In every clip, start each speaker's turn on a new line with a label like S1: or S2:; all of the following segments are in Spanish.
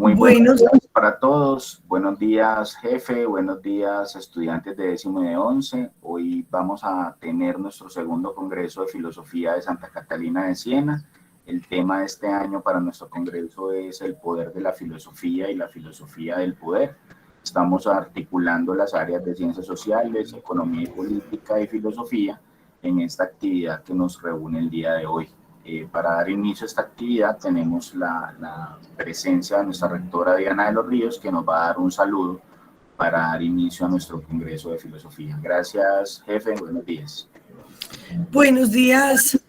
S1: Muy buenos días para todos. Buenos días, jefe. Buenos días, estudiantes de décimo y de 11. Hoy vamos a tener nuestro segundo Congreso de Filosofía de Santa Catalina de Siena. El tema de este año para nuestro Congreso es el poder de la filosofía y la filosofía del poder. Estamos articulando las áreas de ciencias sociales, economía y política y filosofía en esta actividad que nos reúne el día de hoy. Para dar inicio a esta actividad tenemos la presencia de nuestra rectora Diana de los Ríos, que nos va a dar un saludo para dar inicio a nuestro Congreso de Filosofía. Gracias, jefe. Buenos días.
S2: Buenos días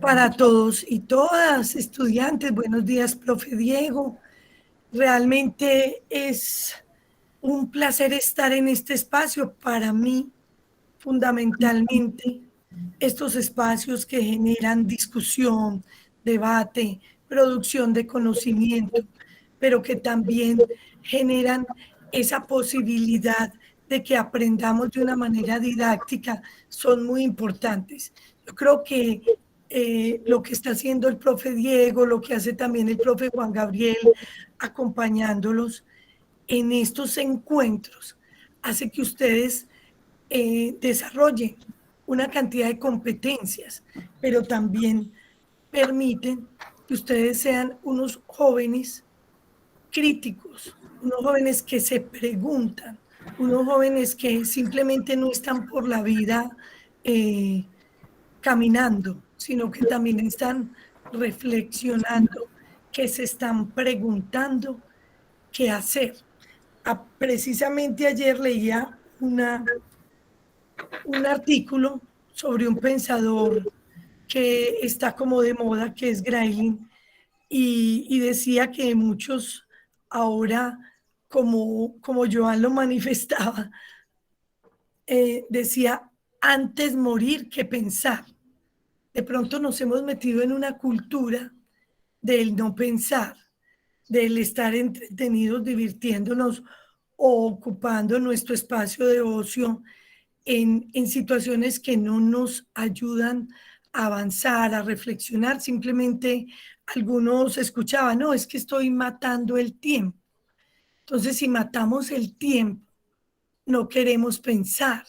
S2: para todos y todas, estudiantes. Buenos días, profe Diego. Realmente es un placer estar en este espacio. Para mí, fundamentalmente, estos espacios que generan discusión, debate, producción de conocimiento, pero que también generan esa posibilidad de que aprendamos de una manera didáctica, son muy importantes. Yo creo que lo que está haciendo el profe Diego, lo que hace también el profe Juan Gabriel, acompañándolos en estos encuentros, hace que ustedes desarrollen una cantidad de competencias, pero también permiten que ustedes sean unos jóvenes críticos, unos jóvenes que se preguntan, unos jóvenes que simplemente no están por la vida caminando, sino que también están reflexionando, que se están preguntando qué hacer. Precisamente ayer leía un artículo sobre un pensador que está como de moda, que es Grayling, y decía que muchos ahora, como Joan lo manifestaba, decía, antes morir que pensar. De pronto nos hemos metido en una cultura del no pensar, del estar entretenidos, divirtiéndonos o ocupando nuestro espacio de ocio en situaciones que no nos ayudan a avanzar, a reflexionar. Simplemente algunos escuchaban, no, es que estoy matando el tiempo. Entonces, si matamos el tiempo, no queremos pensar.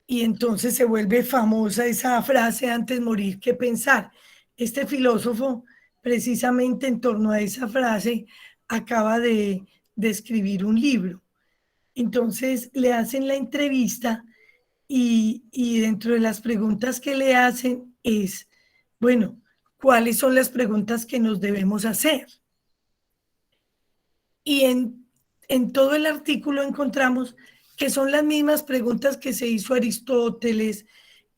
S2: Y entonces se vuelve famosa esa frase, antes morir que pensar. Este filósofo, precisamente en torno a esa frase, acaba de escribir un libro. Entonces le hacen la entrevista y dentro de las preguntas que le hacen es, bueno, ¿cuáles son las preguntas que nos debemos hacer? Y en todo el artículo encontramos que son las mismas preguntas que se hizo Aristóteles,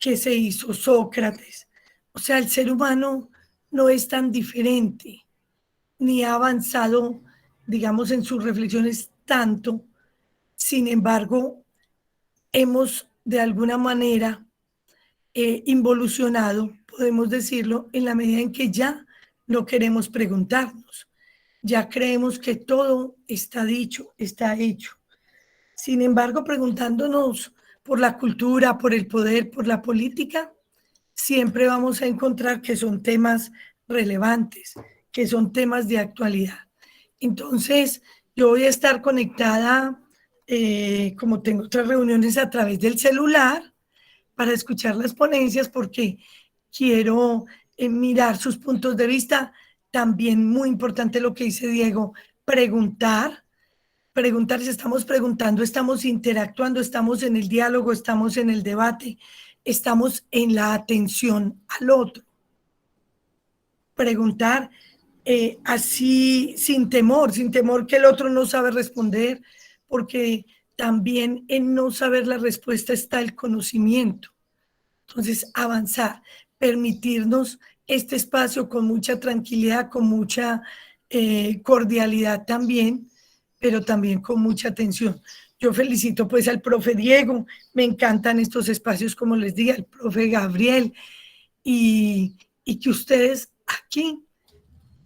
S2: que se hizo Sócrates. O sea, el ser humano no es tan diferente, ni ha avanzado, digamos, en sus reflexiones tanto. Sin embargo, hemos de alguna manera involucionado, podemos decirlo, en la medida en que ya no queremos preguntarnos. Ya creemos que todo está dicho, está hecho. Sin embargo, preguntándonos por la cultura, por el poder, por la política, siempre vamos a encontrar que son temas relevantes, que son temas de actualidad. Entonces, yo voy a estar conectada, como tengo otras reuniones a través del celular, para escuchar las ponencias, porque quiero mirar sus puntos de vista. También muy importante lo que dice Diego, preguntar si estamos preguntando, estamos interactuando, estamos en el diálogo, estamos en el debate, estamos en la atención al otro. Preguntar así sin temor que el otro no sabe responder, porque también en no saber la respuesta está el conocimiento. Entonces, avanzar, permitirnos este espacio con mucha tranquilidad, con mucha cordialidad también, pero también con mucha atención. Yo felicito pues al profe Diego, me encantan estos espacios, como les dije, al profe Gabriel, y que ustedes aquí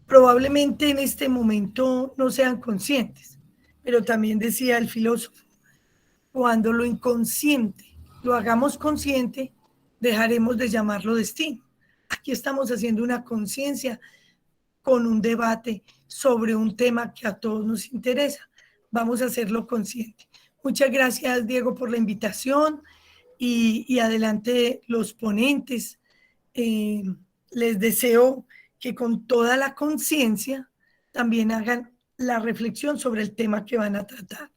S2: probablemente en este momento no sean conscientes, pero también decía el filósofo, cuando lo inconsciente lo hagamos consciente, dejaremos de llamarlo destino. Aquí estamos haciendo una conciencia con un debate sobre un tema que a todos nos interesa. Vamos a hacerlo consciente. Muchas gracias, Diego, por la invitación y adelante los ponentes. Eh, Les deseo que con toda la conciencia también hagan la reflexión sobre el tema que van a tratar.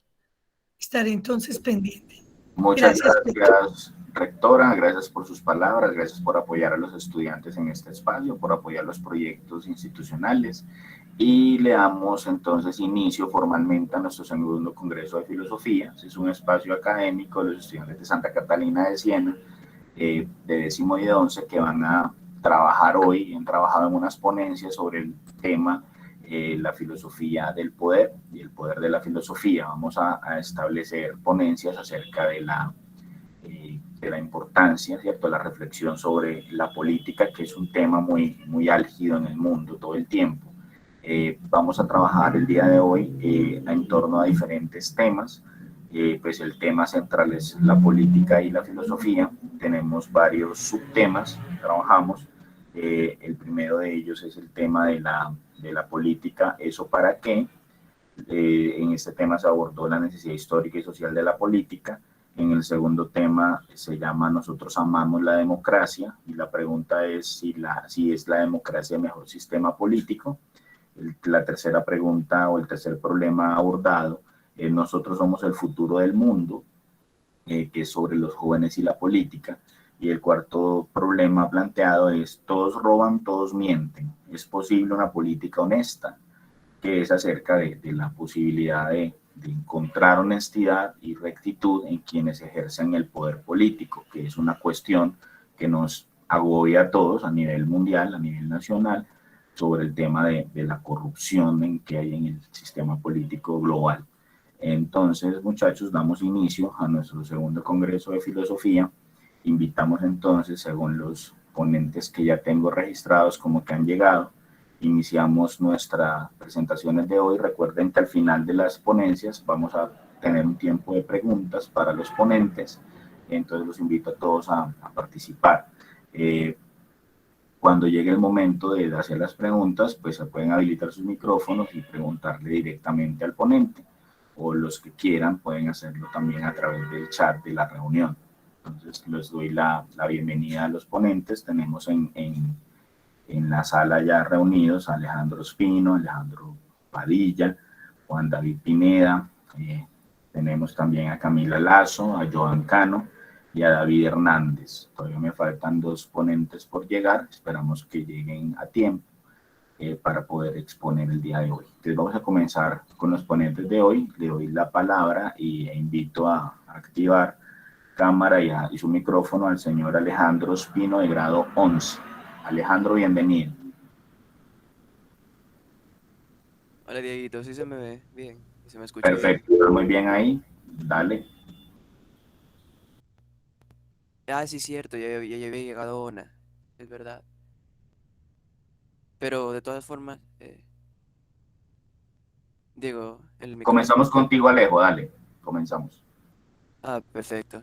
S2: Estaré entonces pendiente.
S1: Muchas
S2: Gracias.
S1: gracias, rectora. Gracias por sus palabras. Gracias por apoyar a los estudiantes en este espacio, por apoyar los proyectos institucionales. Y le damos entonces inicio formalmente a nuestro segundo Congreso de Filosofía. Es un espacio académico de los estudiantes de Santa Catalina de Siena, de 10º y de 11, que van a trabajar hoy, han trabajado en unas ponencias sobre el tema la filosofía del poder y el poder de la filosofía. Vamos a establecer ponencias acerca de la importancia, ¿cierto?, la reflexión sobre la política, que es un tema muy álgido en el mundo todo el tiempo. Vamos a trabajar el día de hoy en torno a diferentes temas. Pues el tema central es la política y la filosofía. Tenemos varios subtemas que trabajamos. El primero de ellos es el tema de la política, ¿eso para qué? En este tema se abordó la necesidad histórica y social de la política. En el segundo tema se llama Nosotros amamos la democracia, y la pregunta es si es la democracia el mejor sistema político. La tercera pregunta o el tercer problema abordado, nosotros somos el futuro del mundo, que es sobre los jóvenes y la política. Y el cuarto problema planteado es todos roban, todos mienten. ¿Es posible una política honesta? Que es acerca de la posibilidad de encontrar honestidad y rectitud en quienes ejercen el poder político, que es una cuestión que nos agobia a todos a nivel mundial, a nivel nacional, sobre el tema de la corrupción que hay en el sistema político global. Entonces, muchachos, damos inicio a nuestro segundo Congreso de Filosofía. Invitamos entonces, según los ponentes que ya tengo registrados como que han llegado, iniciamos nuestras presentaciones de hoy. Recuerden que al final de las ponencias vamos a tener un tiempo de preguntas para los ponentes, entonces los invito a todos a participar. Cuando llegue el momento de hacer las preguntas, pues se pueden habilitar sus micrófonos y preguntarle directamente al ponente, o los que quieran pueden hacerlo también a través del chat de la reunión. Entonces les doy la bienvenida a los ponentes. Tenemos en la sala ya reunidos a Alejandro Espino, Alejandro Padilla, Juan David Pineda, tenemos también a Camila Lazo, a Joan Cano y a David Hernández. Todavía me faltan 2 ponentes por llegar, esperamos que lleguen a tiempo para poder exponer el día de hoy. Entonces vamos a comenzar con los ponentes de hoy. Le doy la palabra y invito a activar cámara y su micrófono al señor Alejandro Espino, de grado 11. Alejandro, bienvenido.
S3: Hola Dieguito, sí se me ve bien, se me escucha bien.
S1: Perfecto, está muy bien ahí. Dale.
S3: Ah, sí, cierto, ya había llegado una, es verdad. Pero de todas formas, Diego, el micrófono.
S1: Comenzamos contigo, Alejo, dale. Comenzamos.
S3: Ah, perfecto.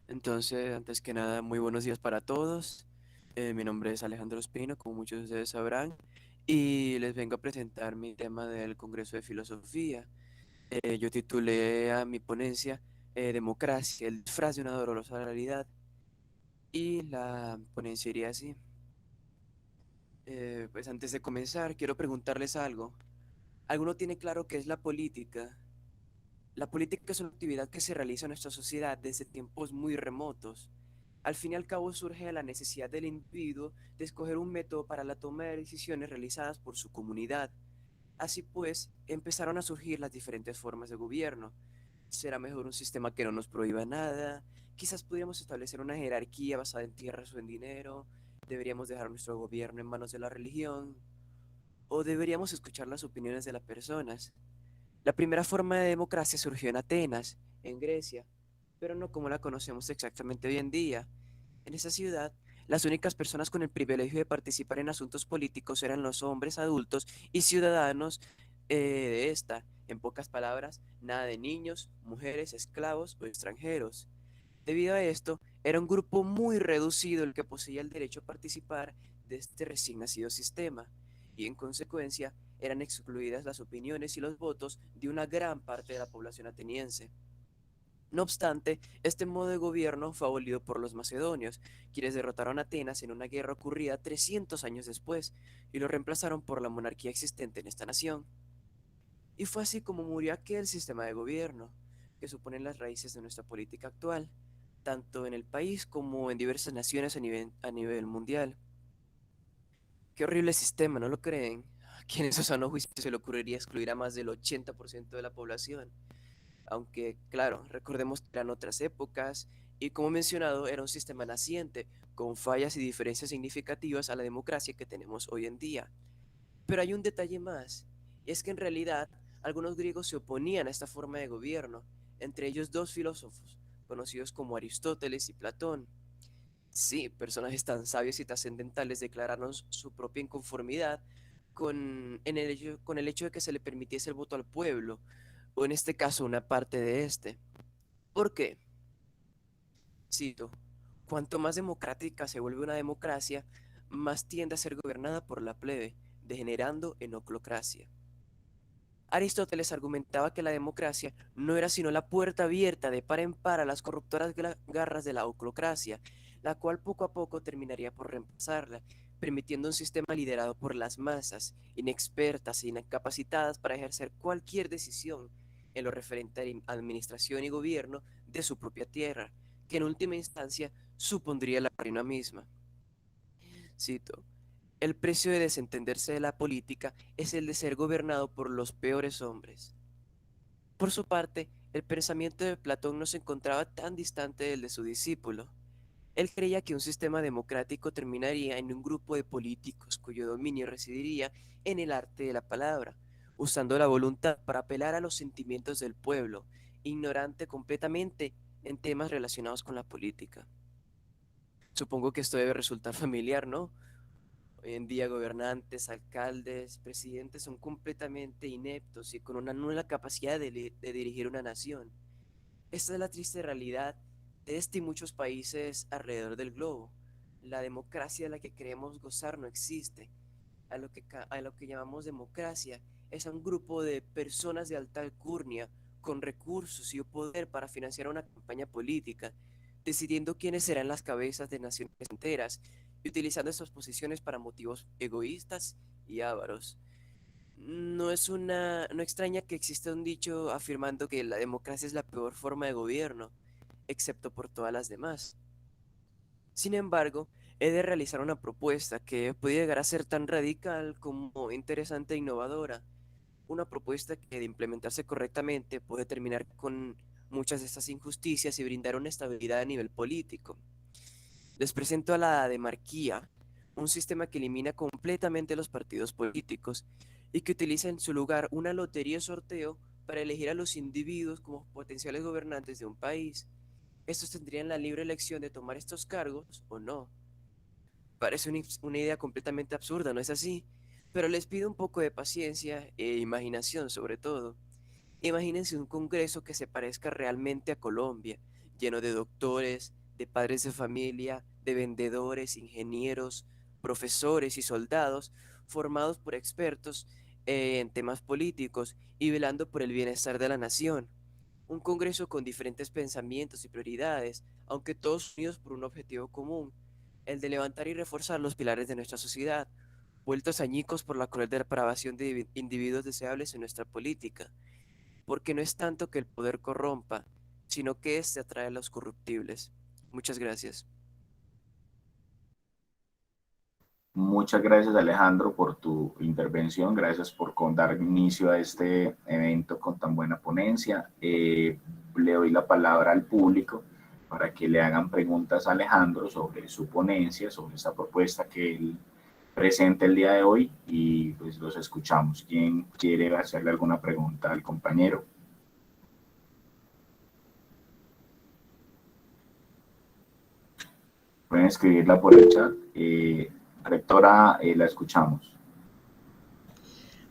S3: Entonces, antes que nada, muy buenos días para todos. Mi nombre es Alejandro Espino, como muchos de ustedes sabrán, y les vengo a presentar mi tema del Congreso de Filosofía. Yo titulé a mi ponencia Democracia, el disfraz de una dolorosa realidad, y la ponencia iría así. Pues antes de comenzar, quiero preguntarles algo. ¿Alguno tiene claro qué es la política? La política es una actividad que se realiza en nuestra sociedad desde tiempos muy remotos. Al fin y al cabo surge de la necesidad del individuo de escoger un método para la toma de decisiones realizadas por su comunidad. Así pues, empezaron a surgir las diferentes formas de gobierno. ¿Será mejor un sistema que no nos prohíba nada? Quizás podríamos establecer una jerarquía basada en tierras o en dinero. ¿Deberíamos dejar nuestro gobierno en manos de la religión? ¿O deberíamos escuchar las opiniones de las personas? La primera forma de democracia surgió en Atenas, en Grecia, pero no como la conocemos exactamente hoy en día. En esa ciudad, las únicas personas con el privilegio de participar en asuntos políticos eran los hombres adultos y ciudadanos de esta. En pocas palabras, nada de niños, mujeres, esclavos o extranjeros. Debido a esto, era un grupo muy reducido el que poseía el derecho a participar de este recién nacido sistema. y en consecuencia eran excluidas las opiniones y los votos de una gran parte de la población ateniense. No obstante, este modo de gobierno fue abolido por los macedonios, quienes derrotaron a Atenas en una guerra ocurrida 300 años después y lo reemplazaron por la monarquía existente en esta nación. Y fue así como murió aquel sistema de gobierno, que supone las raíces de nuestra política actual, tanto en el país como en diversas naciones a nivel mundial. Qué horrible sistema, ¿no lo creen? ¿A quién en su sano juicio se le ocurriría excluir a más del 80% de la población? Aunque, claro, recordemos que eran otras épocas y, como mencionado, era un sistema naciente, con fallas y diferencias significativas a la democracia que tenemos hoy en día. Pero hay un detalle más, y es que en realidad algunos griegos se oponían a esta forma de gobierno, entre ellos dos filósofos, conocidos como Aristóteles y Platón. Sí, personajes tan sabios y trascendentales declararon su propia inconformidad con el hecho de que se le permitiese el voto al pueblo, o en este caso una parte de este. ¿Por qué? Cito, cuanto más democrática se vuelve una democracia, más tiende a ser gobernada por la plebe, degenerando en oclocracia. Aristóteles argumentaba que la democracia no era sino la puerta abierta de par en par a las corruptoras garras de la oclocracia, la cual poco a poco terminaría por reemplazarla, permitiendo un sistema liderado por las masas, inexpertas e incapacitadas para ejercer cualquier decisión en lo referente a la administración y gobierno de su propia tierra, que en última instancia supondría la reina misma. Cito, el precio de desentenderse de la política es el de ser gobernado por los peores hombres. Por su parte, el pensamiento de Platón no se encontraba tan distante del de su discípulo. Él creía que un sistema democrático terminaría en un grupo de políticos cuyo dominio residiría en el arte de la palabra, usando la voluntad para apelar a los sentimientos del pueblo, ignorante completamente en temas relacionados con la política. Supongo que esto debe resultar familiar, ¿no? Hoy en día gobernantes, alcaldes, presidentes son completamente ineptos y con una nula capacidad de dirigir una nación. Esta es la triste realidad de este y muchos países alrededor del globo. La democracia de la que queremos gozar no existe. A lo que llamamos democracia es a un grupo de personas de alta alcurnia con recursos y poder para financiar una campaña política, decidiendo quiénes serán las cabezas de naciones enteras y utilizando estas posiciones para motivos egoístas y ávaros. No extraña que exista un dicho afirmando que la democracia es la peor forma de gobierno, excepto por todas las demás. Sin embargo, he de realizar una propuesta que puede llegar a ser tan radical como interesante e innovadora. Una propuesta que, de implementarse correctamente, puede terminar con muchas de estas injusticias y brindar una estabilidad a nivel político. Les presento a la demarquía, un sistema que elimina completamente los partidos políticos y que utiliza en su lugar una lotería o sorteo para elegir a los individuos como potenciales gobernantes de un país. Estos tendrían la libre elección de tomar estos cargos o no. Parece una idea completamente absurda, ¿no es así? Pero les pido un poco de paciencia e imaginación sobre todo. Imagínense un congreso que se parezca realmente a Colombia, lleno de doctores, de padres de familia, de vendedores, ingenieros, profesores y soldados, formados por expertos en temas políticos y velando por el bienestar de la nación. Un congreso con diferentes pensamientos y prioridades, aunque todos unidos por un objetivo común, el de levantar y reforzar los pilares de nuestra sociedad, vueltos añicos por la cruel depravación de individuos deseables en nuestra política, porque no es tanto que el poder corrompa, sino que éste atrae a los corruptibles. Muchas gracias.
S1: Muchas gracias, Alejandro, por tu intervención. Gracias por dar inicio a este evento con tan buena ponencia. Le doy la palabra al público para que le hagan preguntas a Alejandro sobre su ponencia, sobre esta propuesta que él presenta el día de hoy y pues los escuchamos. ¿Quién quiere hacerle alguna pregunta al compañero? Pueden escribirla por el chat. Rectora, la escuchamos.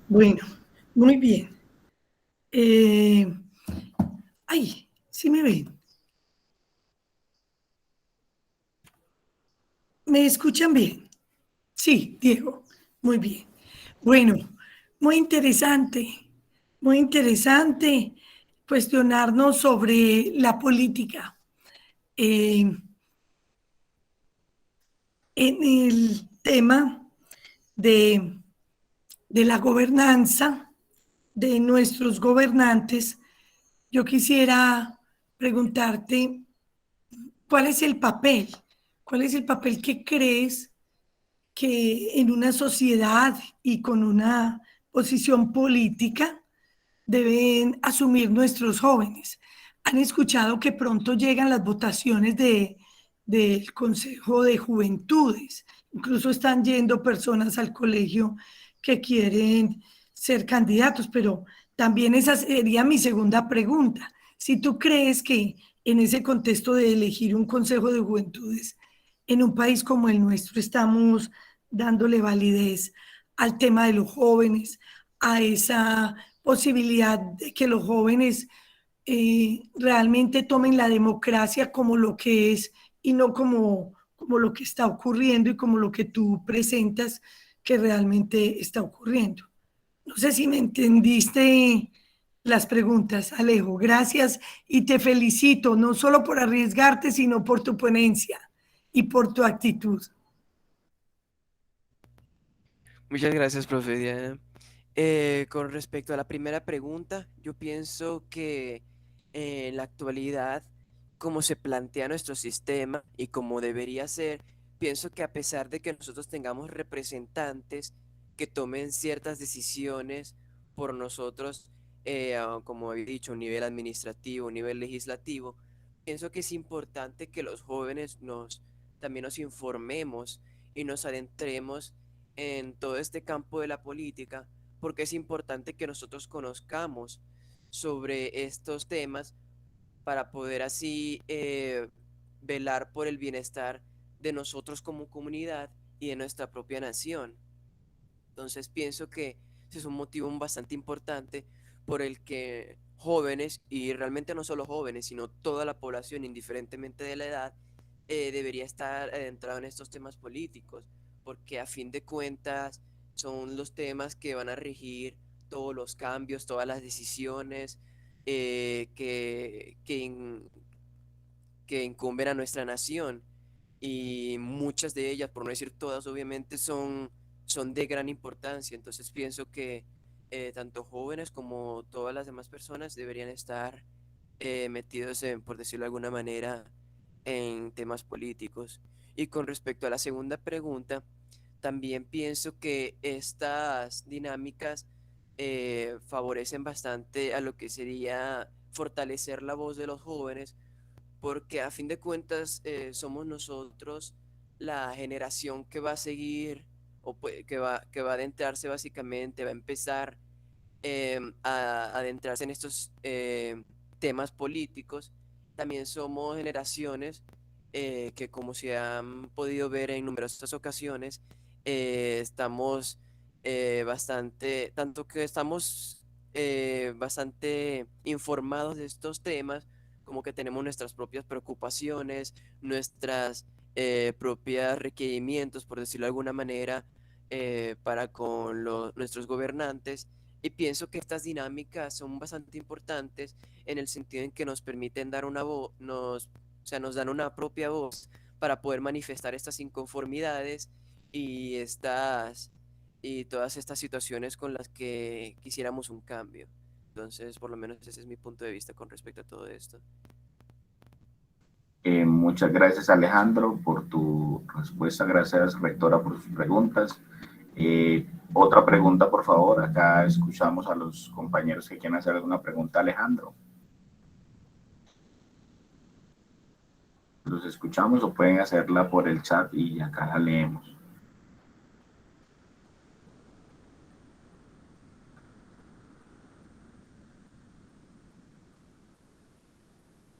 S2: Bueno, muy bien. Ay, sí me ven. ¿Me escuchan bien? Sí, Diego. Muy bien. Bueno, muy interesante cuestionarnos sobre la política. Eh, en el tema de, de la gobernanza de nuestros gobernantes, yo quisiera preguntarte, ¿cuál es el papel? ¿Cuál es el papel que crees que en una sociedad y con una posición política deben asumir nuestros jóvenes? Han escuchado que pronto llegan las votaciones del Consejo de Juventudes. Incluso están yendo personas al colegio que quieren ser candidatos, pero también esa sería mi segunda pregunta. Si tú crees que en ese contexto de elegir un Consejo de Juventudes en un país como el nuestro estamos dándole validez al tema de los jóvenes, a esa posibilidad de que los jóvenes realmente tomen la democracia como lo que es y no como lo que está ocurriendo y como lo que tú presentas que realmente está ocurriendo. No sé si me entendiste las preguntas, Alejo. Gracias y te felicito, no solo por arriesgarte, sino por tu ponencia y por tu actitud.
S3: Muchas gracias, profe Diana. Con respecto a la primera pregunta, yo pienso que en la actualidad, como se plantea nuestro sistema y como debería ser, pienso que a pesar de que nosotros tengamos representantes que tomen ciertas decisiones por nosotros, como he dicho, a un nivel administrativo, a un nivel legislativo, pienso que es importante que los jóvenes también nos informemos y nos adentremos en todo este campo de la política porque es importante que nosotros conozcamos sobre estos temas para poder así velar por el bienestar de nosotros como comunidad y de nuestra propia nación. Entonces pienso que ese es un motivo bastante importante por el que jóvenes, y realmente no solo jóvenes, sino toda la población, indiferentemente de la edad, debería estar adentrado en estos temas políticos, porque a fin de cuentas son los temas que van a regir todos los cambios, todas las decisiones que incumben a nuestra nación y muchas de ellas, por no decir todas, obviamente son de gran importancia. Entonces pienso que tanto jóvenes como todas las demás personas deberían estar metidos en, por decirlo de alguna manera, en temas políticos. Y con respecto a la segunda pregunta, también pienso que estas dinámicas favorecen bastante a lo que sería fortalecer la voz de los jóvenes porque a fin de cuentas somos nosotros la generación que va a seguir que va a adentrarse básicamente, va a empezar a adentrarse en estos temas políticos. También somos generaciones que como se han podido ver en numerosas ocasiones, estamos tanto que estamos bastante informados de estos temas, como que tenemos nuestras propias preocupaciones, nuestras propias requerimientos, por decirlo de alguna manera, para con nuestros gobernantes. Y pienso que estas dinámicas son bastante importantes en el sentido en que nos permiten dar una voz, o sea, nos dan una propia voz para poder manifestar estas inconformidades y y todas estas situaciones con las que quisiéramos un cambio. Entonces, por lo menos ese es mi punto de vista con respecto a todo esto.
S1: Muchas gracias, Alejandro, por tu respuesta. Gracias, rectora, por sus preguntas. Otra pregunta, por favor. Acá escuchamos a los compañeros que quieren hacer alguna pregunta, Alejandro. ¿Los escuchamos o pueden hacerla por el chat y acá la leemos?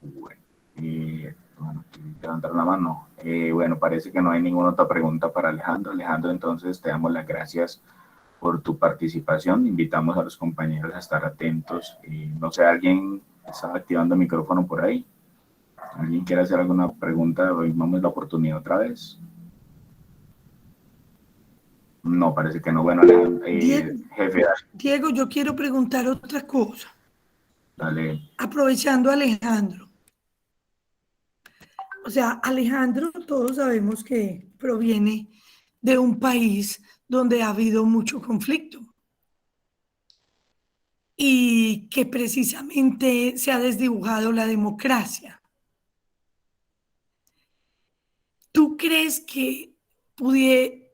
S1: Bueno, levantar la mano. Bueno, parece que no hay ninguna otra pregunta para Alejandro. Alejandro, entonces te damos las gracias por tu participación. Invitamos a los compañeros a estar atentos. No sé, ¿alguien está activando el micrófono por ahí? ¿Alguien quiere hacer alguna pregunta? Hoy vamos la oportunidad otra vez. No, parece que no. Bueno, Alejandro,
S2: Diego,
S1: jefe,
S2: Diego, yo quiero preguntar otra cosa,
S1: dale.
S2: aprovechando a Alejandro. O sea, Alejandro, todos sabemos que proviene de un país donde ha habido mucho conflicto y que precisamente se ha desdibujado la democracia. ¿Tú crees que pudie,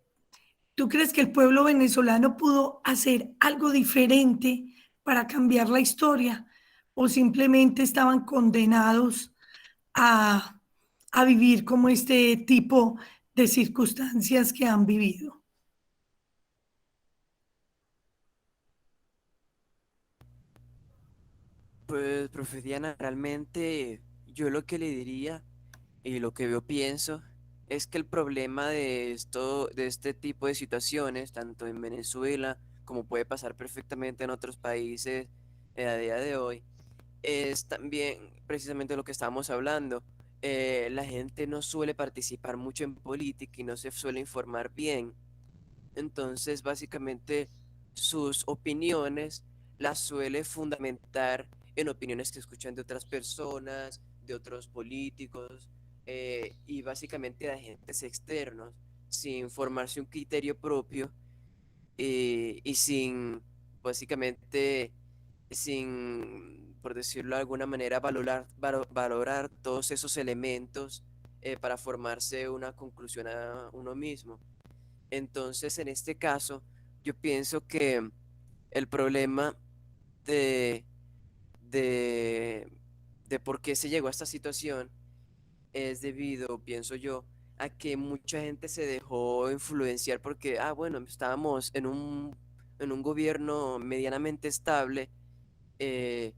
S2: ¿Tú crees que el pueblo venezolano pudo hacer algo diferente para cambiar la historia o simplemente estaban condenados a, a vivir como este tipo de circunstancias que han vivido?
S3: Pues, profe Diana, realmente yo lo que le diría y lo que yo pienso es que el problema de esto, de este tipo de situaciones, tanto en Venezuela como puede pasar perfectamente en otros países a día de hoy, es también precisamente lo que estábamos hablando. La gente no suele participar mucho en política y no se suele informar bien. Entonces, básicamente, sus opiniones las suele fundamentar en opiniones que escuchan de otras personas, de otros políticos y básicamente de agentes externos, sin formarse un criterio propio y sin, básicamente, sin, por decirlo de alguna manera, valorar todos esos elementos para formarse una conclusión a uno mismo. Entonces, en este caso, yo pienso que el problema de, de, de por qué se llegó a esta situación es debido, pienso yo, a que mucha gente se dejó influenciar porque, bueno, estábamos en un gobierno medianamente estable eh,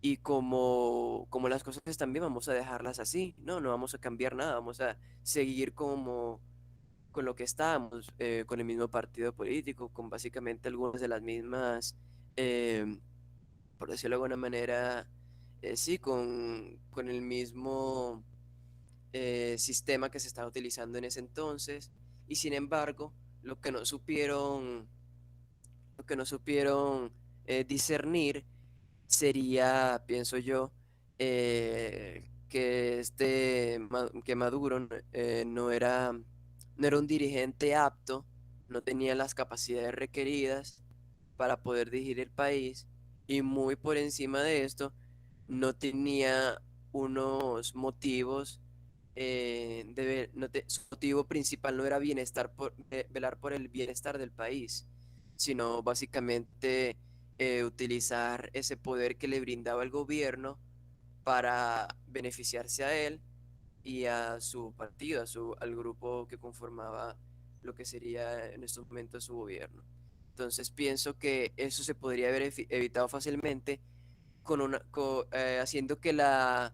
S3: y como las cosas están bien, vamos a dejarlas así. No, no vamos a cambiar nada, vamos a seguir como con lo que estábamos, con el mismo partido político, con básicamente algunas de las mismas, eh, por decirlo de alguna manera, sí, con el mismo sistema que se estaba utilizando en ese entonces, y sin embargo, lo que no supieron, lo que no supieron discernir sería, pienso yo, que que Maduro no era un dirigente apto, no tenía las capacidades requeridas para poder dirigir el país y muy por encima de esto no tenía unos motivos su motivo principal no era velar por el bienestar del país, sino básicamente utilizar ese poder que le brindaba el gobierno para beneficiarse a él y a su partido, al grupo que conformaba lo que sería en estos momentos su gobierno. Entonces pienso que eso se podría haber evitado fácilmente haciendo que la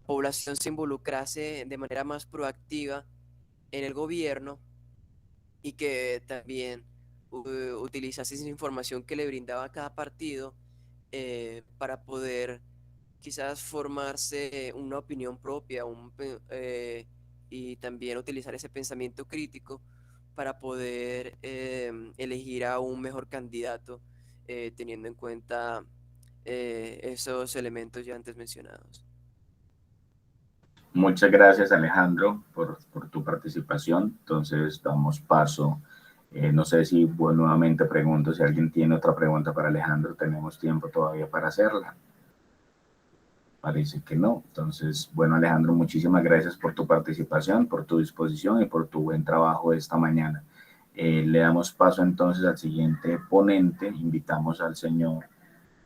S3: población se involucrase de manera más proactiva en el gobierno y que también utilizase esa información que le brindaba cada partido para poder quizás formarse una opinión propia y también utilizar ese pensamiento crítico para poder elegir a un mejor candidato teniendo en cuenta esos elementos ya antes mencionados.
S1: Muchas gracias, Alejandro, por tu participación. Entonces, damos paso. No sé si nuevamente pregunto si alguien tiene otra pregunta para Alejandro. Tenemos tiempo todavía para hacerla. Parece que no. Entonces, bueno, Alejandro, muchísimas gracias por tu participación, por tu disposición y por tu buen trabajo esta mañana. Le damos paso entonces al siguiente ponente. Invitamos al señor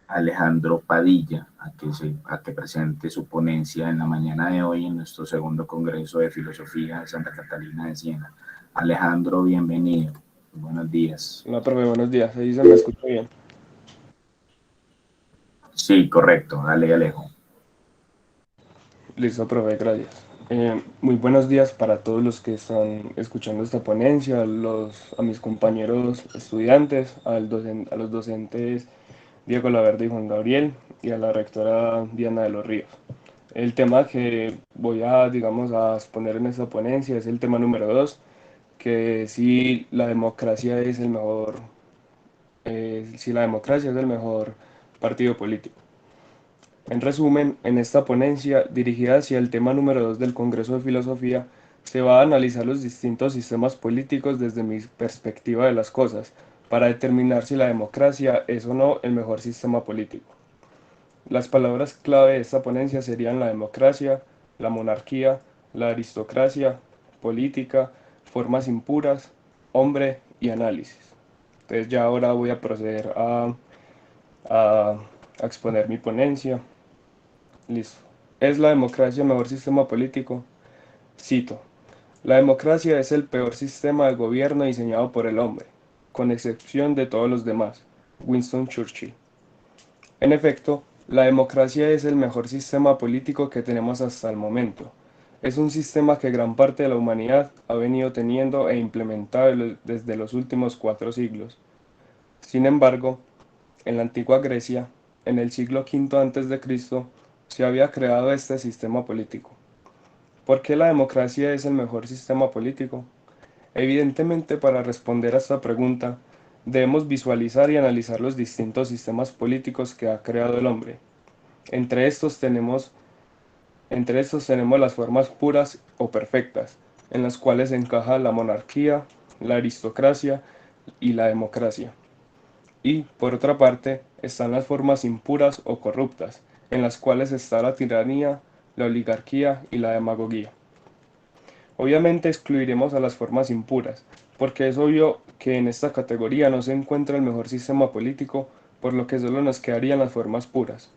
S1: Alejandro Padilla a que presente su ponencia en la mañana de hoy en nuestro segundo Congreso de Filosofía de Santa Catalina de Siena. Alejandro, bienvenido. Buenos días.
S4: Hola, profe, buenos días. Ahí se me escucha bien.
S1: Sí, correcto. Dale, Alejo.
S4: Listo, profe, gracias. Muy buenos días para todos los que están escuchando esta ponencia, a mis compañeros estudiantes, a los docentes Diego Laverde y Juan Gabriel y a la rectora Diana de los Ríos. El tema que voy a, digamos, a exponer en esta ponencia es el tema número 2, que si la democracia es el mejor, si la democracia es el mejor partido político. En resumen, en esta ponencia, dirigida hacia el tema número 2 del Congreso de Filosofía, se va a analizar los distintos sistemas políticos desde mi perspectiva de las cosas, para determinar si la democracia es o no el mejor sistema político. Las palabras clave de esta ponencia serían la democracia, la monarquía, la aristocracia, política, formas impuras, hombre y análisis. Entonces ya ahora voy a proceder a exponer mi ponencia. Listo. ¿Es la democracia el mejor sistema político? Cito. La democracia es el peor sistema de gobierno diseñado por el hombre, con excepción de todos los demás. Winston Churchill. En efecto, la democracia es el mejor sistema político que tenemos hasta el momento. Es un sistema que gran parte de la humanidad ha venido teniendo e implementado desde los últimos 4 siglos. Sin embargo, en la antigua Grecia, en el siglo V a.C., se había creado este sistema político. ¿Por qué la democracia es el mejor sistema político? Evidentemente, para responder a esta pregunta, debemos visualizar y analizar los distintos sistemas políticos que ha creado el hombre. Entre estos tenemos las formas puras o perfectas, en las cuales encaja la monarquía, la aristocracia y la democracia. Y, por otra parte, están las formas impuras o corruptas, en las cuales está la tiranía, la oligarquía y la demagogia. Obviamente excluiremos a las formas impuras, porque es obvio que en esta categoría no se encuentra el mejor sistema político, por lo que solo nos quedarían las formas puras.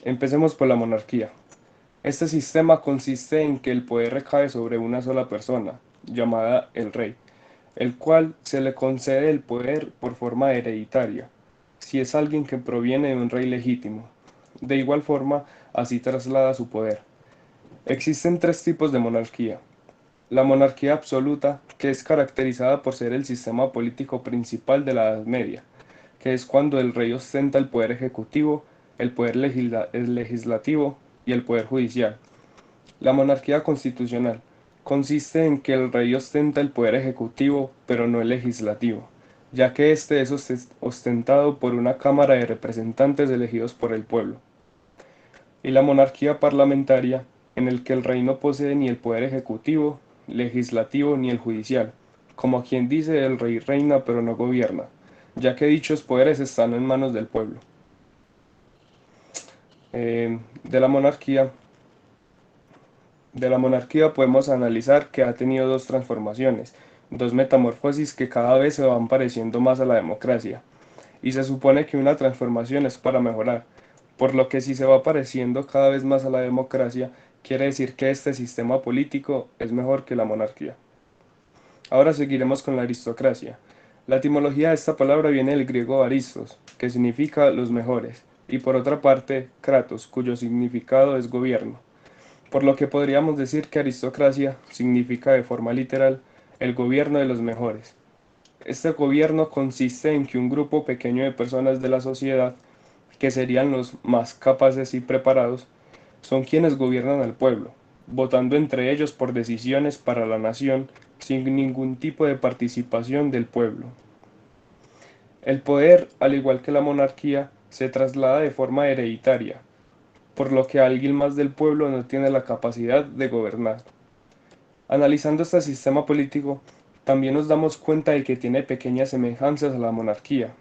S4: Empecemos por la monarquía. Este sistema consiste en que el poder recae sobre una sola persona, llamada el rey, el cual se le concede el poder por forma hereditaria, si es alguien que proviene de un rey legítimo. De igual forma, así traslada su poder. Existen 3 tipos de monarquía. La monarquía absoluta, que es caracterizada por ser el sistema político principal de la Edad Media, que es cuando el rey ostenta el poder ejecutivo, el poder legislativo y el poder judicial. La monarquía constitucional consiste en que el rey ostenta el poder ejecutivo, pero no el legislativo, ya que este es ostentado por una Cámara de Representantes elegidos por el pueblo. Y la monarquía parlamentaria, en el que el rey no posee ni el poder ejecutivo, legislativo ni el judicial, como quien dice el rey reina pero no gobierna, ya que dichos poderes están en manos del pueblo. De la monarquía podemos analizar que ha tenido 2 transformaciones, 2 metamorfosis que cada vez se van pareciendo más a la democracia, y se supone que una transformación es para mejorar, por lo que si se va pareciendo cada vez más a la democracia, quiere decir que este sistema político es mejor que la monarquía. Ahora seguiremos con la aristocracia. La etimología de esta palabra viene del griego aristos, que significa los mejores, y por otra parte, kratos, cuyo significado es gobierno. Por lo que podríamos decir que aristocracia significa de forma literal el gobierno de los mejores. Este gobierno consiste en que un grupo pequeño de personas de la sociedad, que serían los más capaces y preparados, son quienes gobiernan al pueblo, votando entre ellos por decisiones para la nación sin ningún tipo de participación del pueblo. El poder, al igual que la monarquía, se traslada de forma hereditaria, por lo que alguien más del pueblo no tiene la capacidad de gobernar. Analizando este sistema político, también nos damos cuenta de que tiene pequeñas semejanzas a la monarquía.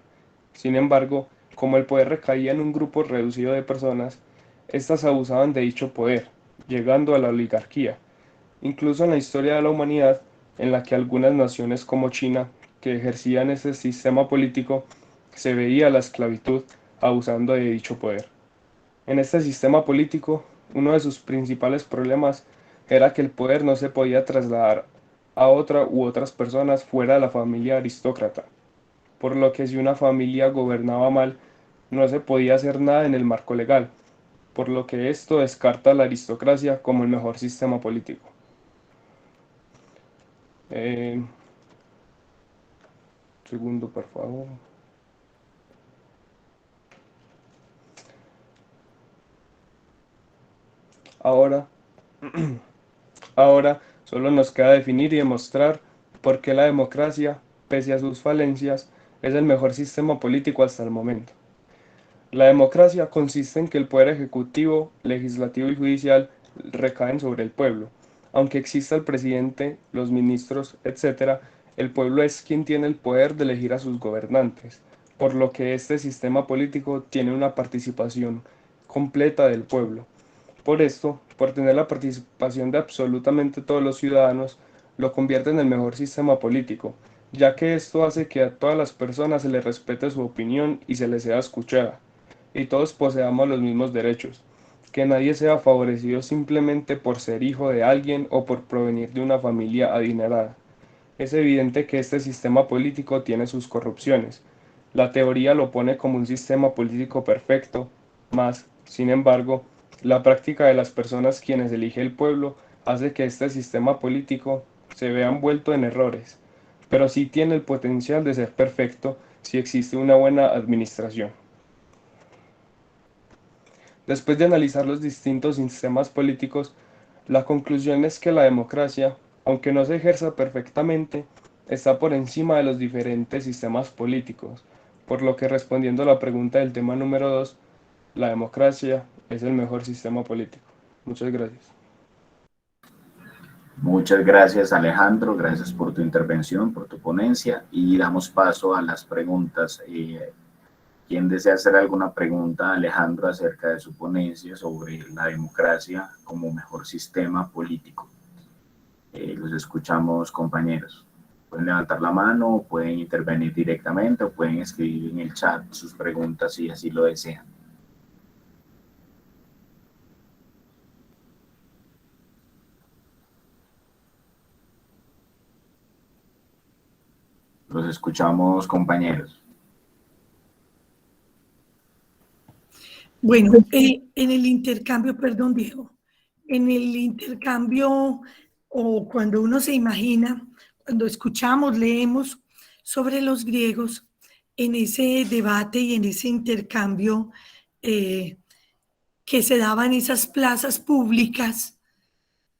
S4: Sin embargo, como el poder recaía en un grupo reducido de personas, éstas abusaban de dicho poder, llegando a la oligarquía. Incluso en la historia de la humanidad, en la que algunas naciones como China, que ejercían ese sistema político, se veía la esclavitud abusando de dicho poder. En este sistema político, uno de sus principales problemas era que el poder no se podía trasladar a otra u otras personas fuera de la familia aristócrata, por lo que si una familia gobernaba mal, no se podía hacer nada en el marco legal, por lo que esto descarta a la aristocracia como el mejor sistema político. Segundo, por favor. Ahora, ahora solo nos queda definir y demostrar por qué la democracia, pese a sus falencias, es el mejor sistema político hasta el momento. La democracia consiste en que el poder ejecutivo, legislativo y judicial recaen sobre el pueblo. Aunque exista el presidente, los ministros, etc., el pueblo es quien tiene el poder de elegir a sus gobernantes, por lo que este sistema político tiene una participación completa del pueblo. Por esto, por tener la participación de absolutamente todos los ciudadanos, lo convierte en el mejor sistema político, ya que esto hace que a todas las personas se les respete su opinión y se les sea escuchada, y todos poseamos los mismos derechos, que nadie sea favorecido simplemente por ser hijo de alguien o por provenir de una familia adinerada. Es evidente que este sistema político tiene sus corrupciones. La teoría lo pone como un sistema político perfecto, mas, sin embargo, la práctica de las personas quienes elige el pueblo hace que este sistema político se vea envuelto en errores, pero sí tiene el potencial de ser perfecto si existe una buena administración. Después de analizar los distintos sistemas políticos, la conclusión es que la democracia, aunque no se ejerza perfectamente, está por encima de los diferentes sistemas políticos, por lo que respondiendo a la pregunta del tema número 2, la democracia es el mejor sistema político. Muchas gracias.
S1: Muchas gracias, Alejandro. Gracias por tu intervención, por tu ponencia. Y damos paso a las preguntas. ¿Quién desea hacer alguna pregunta a Alejandro acerca de su ponencia sobre la democracia como mejor sistema político? Los escuchamos, compañeros. Pueden levantar la mano, pueden intervenir directamente o pueden escribir en el chat sus preguntas si así lo desean. Los escuchamos, compañeros.
S2: Bueno, en el intercambio, perdón, Diego, en el intercambio o cuando uno se imagina, cuando escuchamos, leemos sobre los griegos, en ese debate y en ese intercambio que se daban esas plazas públicas,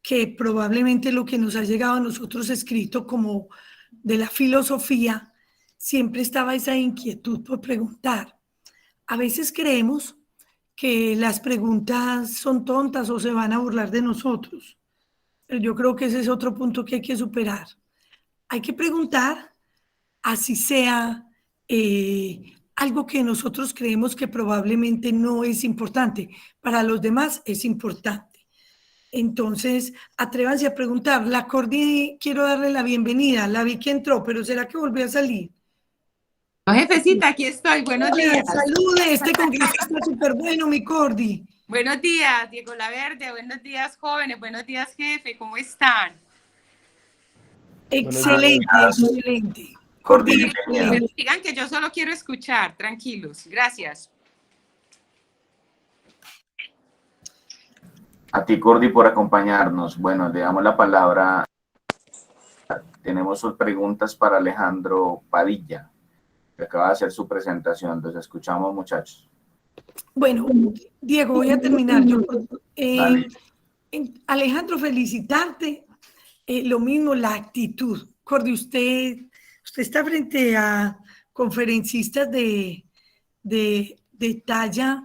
S2: que probablemente lo que nos ha llegado a nosotros escrito como de la filosofía, siempre estaba esa inquietud por preguntar. A veces creemos que las preguntas son tontas o se van a burlar de nosotros, pero yo creo que ese es otro punto que hay que superar. Hay que preguntar, así sea algo que nosotros creemos que probablemente no es importante, para los demás es importante. Entonces, atrévanse a preguntar. La Cordi, quiero darle la bienvenida. La vi que entró, pero ¿será que volvió a salir?
S5: No, jefecita, aquí estoy. Buenos días.
S2: Salude, este congreso está súper bueno, mi Cordi.
S5: Buenos días, Diego Laverde. Buenos días, jóvenes. Buenos días, jefe. ¿Cómo están?
S2: Excelente, excelente.
S1: Cordi,
S5: Pero digan que yo solo quiero escuchar. Tranquilos. Gracias.
S1: A ti, Cordi, por acompañarnos. Bueno, le damos la palabra. Tenemos preguntas para Alejandro Padilla, que acaba de hacer su presentación. Entonces, escuchamos, muchachos.
S2: Bueno, Diego, voy a terminar. Alejandro, felicitarte. Lo mismo, la actitud. Cordi, usted está frente a conferencistas de talla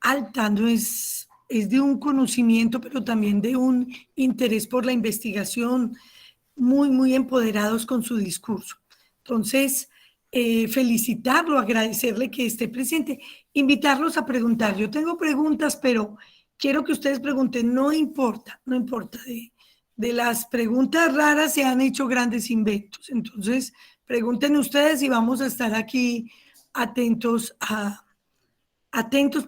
S2: alta, no es de un conocimiento, pero también de un interés por la investigación, muy, muy empoderados con su discurso. Entonces, felicitarlo, agradecerle que esté presente, invitarlos a preguntar. Yo tengo preguntas, pero quiero que ustedes pregunten, no importa. De las preguntas raras se han hecho grandes inventos. Entonces, pregunten ustedes y vamos a estar aquí atentos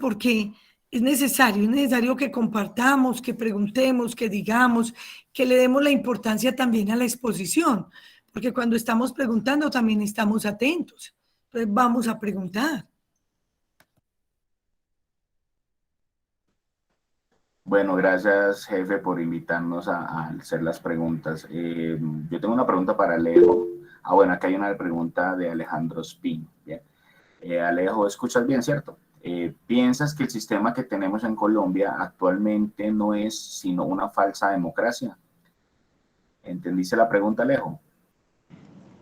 S2: porque es necesario que compartamos, que preguntemos, que digamos, que le demos la importancia también a la exposición, porque cuando estamos preguntando también estamos atentos. Entonces vamos a preguntar.
S1: Bueno, gracias, jefe, por invitarnos a hacer las preguntas. Yo tengo una pregunta para Alejo. Bueno, acá hay una pregunta de Alejandro Spin. Bien. Alejo, ¿escuchas bien, cierto? ¿Piensas que el sistema que tenemos en Colombia actualmente no es sino una falsa democracia? ¿Entendiste la pregunta, Alejo?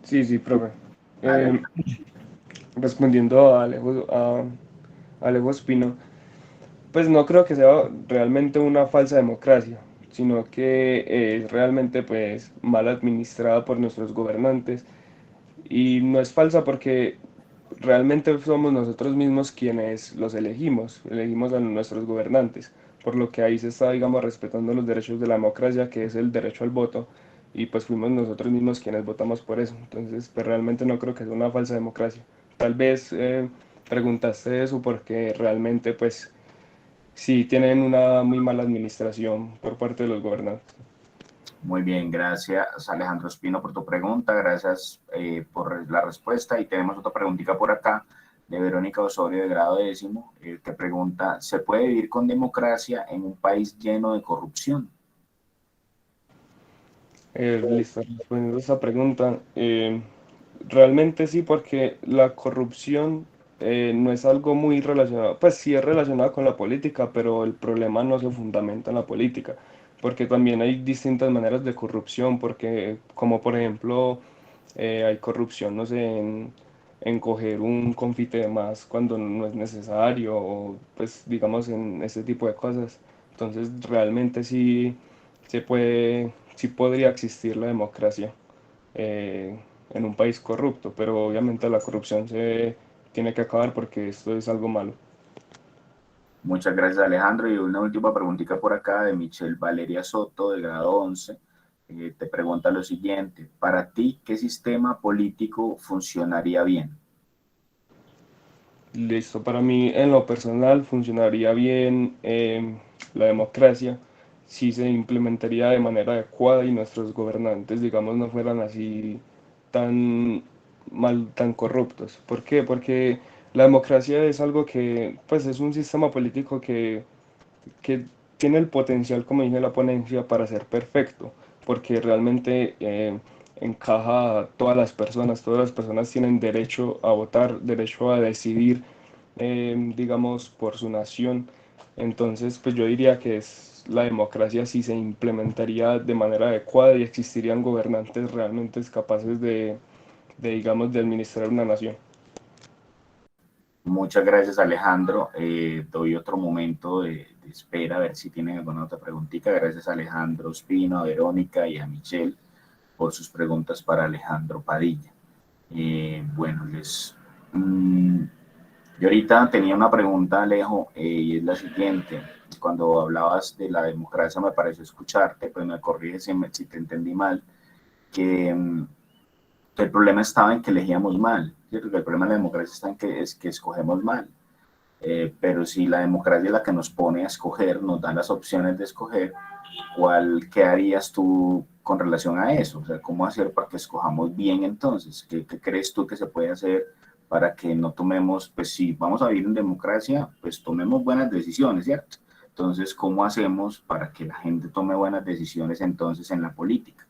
S4: Sí, sí, profe.
S1: Dale.
S4: Eh, Respondiendo a Alejo Espino, pues no creo que sea realmente una falsa democracia, sino que es realmente pues mal administrada por nuestros gobernantes. Y no es falsa porque realmente somos nosotros mismos quienes los elegimos a nuestros gobernantes, por lo que ahí se está, digamos, respetando los derechos de la democracia, que es el derecho al voto, y pues fuimos nosotros mismos quienes votamos por eso. Entonces, pues realmente no creo que sea una falsa democracia. Tal vez preguntaste eso porque realmente, pues, sí tienen una muy mala administración por parte de los gobernantes.
S1: Muy bien, gracias Alejandro Espino por tu pregunta, gracias por la respuesta. Y tenemos otra preguntita por acá de Verónica Osorio de grado décimo, que pregunta, ¿se puede vivir con democracia en un país lleno de corrupción?
S4: Listo, respondiendo a esta pregunta, realmente sí, porque la corrupción no es algo muy relacionado, pues sí es relacionado con la política, pero el problema no se fundamenta en la política, porque también hay distintas maneras de corrupción, porque como por ejemplo hay corrupción, no sé, en coger un confite de más cuando no es necesario, o pues digamos en ese tipo de cosas. Entonces realmente sí sí podría existir la democracia en un país corrupto, pero obviamente la corrupción se tiene que acabar porque esto es algo malo.
S1: Muchas gracias Alejandro. Y una última preguntita por acá de Michelle Valeria Soto de grado 11. Te pregunta lo siguiente, para ti, ¿qué sistema político funcionaría bien?
S4: Listo, para mí en lo personal funcionaría bien la democracia si se implementaría de manera adecuada y nuestros gobernantes, digamos, no fueran así tan tan corruptos. ¿Por qué? Porque la democracia es algo que, pues es un sistema político que tiene el potencial, como dije en la ponencia, para ser perfecto, porque realmente encaja a todas las personas tienen derecho a votar, derecho a decidir, digamos, por su nación. Entonces, pues yo diría que es la democracia si se implementaría de manera adecuada y existirían gobernantes realmente capaces digamos, de administrar una nación.
S1: Muchas gracias Alejandro. Doy otro momento de espera a ver si tienen alguna otra preguntita. Gracias a Alejandro Espino, a Verónica y a Michelle por sus preguntas para Alejandro Padilla. Bueno, yo ahorita tenía una pregunta, Alejo, y es la siguiente. Cuando hablabas de la democracia me pareció escucharte, pues me corriges si te entendí mal, que el problema estaba en que elegíamos mal, ¿cierto? Que el problema de la democracia está en que escogemos mal. Pero si la democracia es la que nos pone a escoger, nos da las opciones de escoger, ¿qué harías tú con relación a eso? O sea, ¿cómo hacer para que escojamos bien entonces? ¿Qué crees tú que se puede hacer para que no tomemos, pues si vamos a vivir en democracia, pues tomemos buenas decisiones, ¿cierto? Entonces, ¿cómo hacemos para que la gente tome buenas decisiones entonces en la política?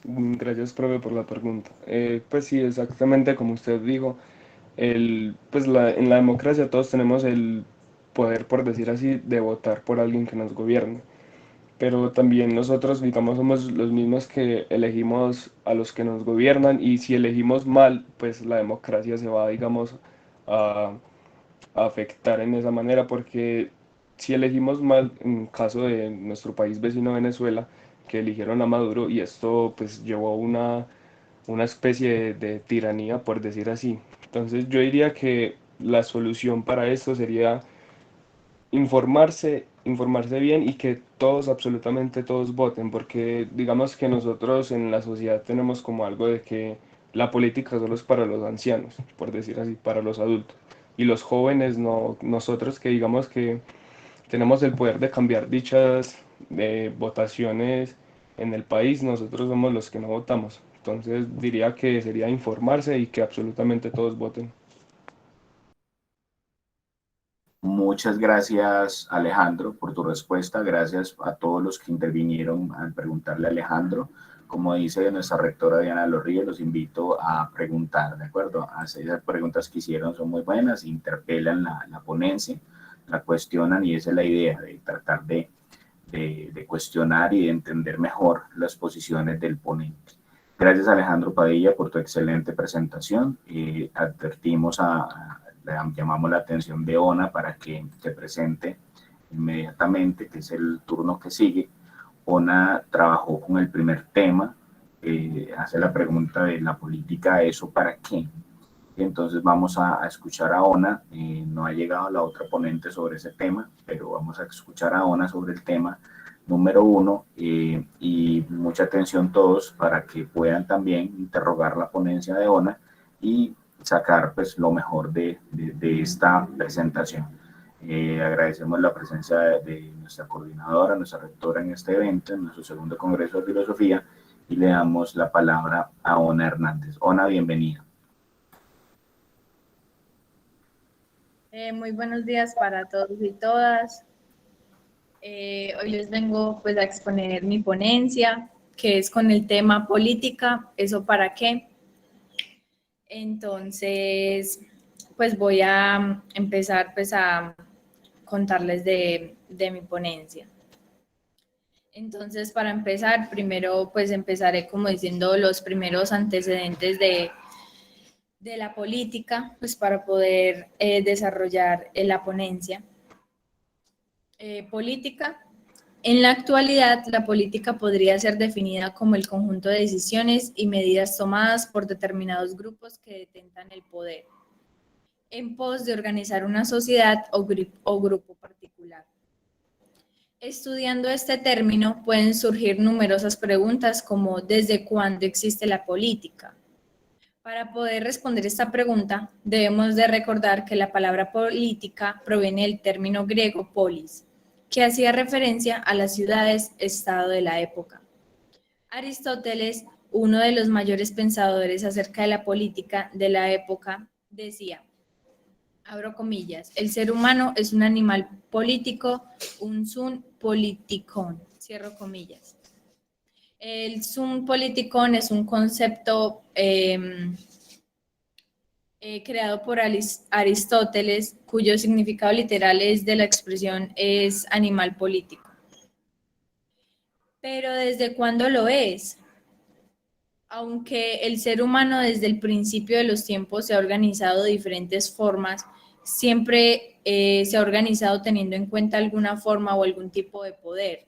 S4: Gracias, profe, por la pregunta. Pues sí, exactamente como usted dijo, en la democracia todos tenemos el poder, por decir así, de votar por alguien que nos gobierne. Pero también nosotros, digamos, somos los mismos que elegimos a los que nos gobiernan y si elegimos mal, pues la democracia se va, digamos, a, a afectar en esa manera porque si elegimos mal, en caso de nuestro país vecino Venezuela, que eligieron a Maduro y esto pues llevó a una especie de tiranía, por decir así. Entonces yo diría que la solución para esto sería informarse bien y que todos, absolutamente todos voten, porque digamos que nosotros en la sociedad tenemos como algo de que la política solo es para los ancianos, por decir así, para los adultos. Y los jóvenes, no, nosotros que digamos que tenemos el poder de cambiar dichas votaciones en el país, nosotros somos los que no votamos. Entonces diría que sería informarse y que absolutamente todos voten.
S1: Muchas gracias, Alejandro, por tu respuesta. Gracias a todos los que intervinieron al preguntarle a Alejandro. Como dice nuestra rectora Diana Lorríez, los invito a preguntar, ¿de acuerdo? Esas preguntas que hicieron son muy buenas, interpelan la ponencia, la cuestionan y esa es la idea, de tratar de cuestionar y de entender mejor las posiciones del ponente. Gracias, Alejandro Padilla, por tu excelente presentación. Llamamos la atención de Ona para que se presente inmediatamente, que es el turno que sigue. Ona trabajó con el primer tema, hace la pregunta de la política, ¿eso para qué? Entonces vamos a escuchar a Ona. No ha llegado la otra ponente sobre ese tema, pero vamos a escuchar a Ona sobre el tema número 1, y mucha atención todos para que puedan también interrogar la ponencia de Ona y sacar pues lo mejor de esta presentación. Agradecemos la presencia de nuestra coordinadora, nuestra rectora en este evento, en nuestro segundo Congreso de Filosofía, y le damos la palabra a Ona Hernández. Ona, bienvenida.
S6: Muy buenos días para todos y todas. Hoy les vengo pues a exponer mi ponencia, que es con el tema política, ¿eso para qué? Entonces, pues voy a empezar pues a contarles de mi ponencia. Entonces, para empezar, primero pues empezaré como diciendo los primeros antecedentes de la política, pues para poder desarrollar la ponencia. Política. En la actualidad, la política podría ser definida como el conjunto de decisiones y medidas tomadas por determinados grupos que detentan el poder, en pos de organizar una sociedad o grupo particular. Estudiando este término, pueden surgir numerosas preguntas como ¿desde cuándo existe la política? Para poder responder esta pregunta, debemos de recordar que la palabra política proviene del término griego polis, que hacía referencia a las ciudades-estado de la época. Aristóteles, uno de los mayores pensadores acerca de la política de la época, decía, abro comillas, el ser humano es un animal político, un sum politikon, cierro comillas. El sum politikon es un concepto creado por Aristóteles, cuyo significado literal es de la expresión es animal político. Pero ¿desde cuándo lo es? Aunque el ser humano desde el principio de los tiempos se ha organizado de diferentes formas, siempre se ha organizado teniendo en cuenta alguna forma o algún tipo de poder.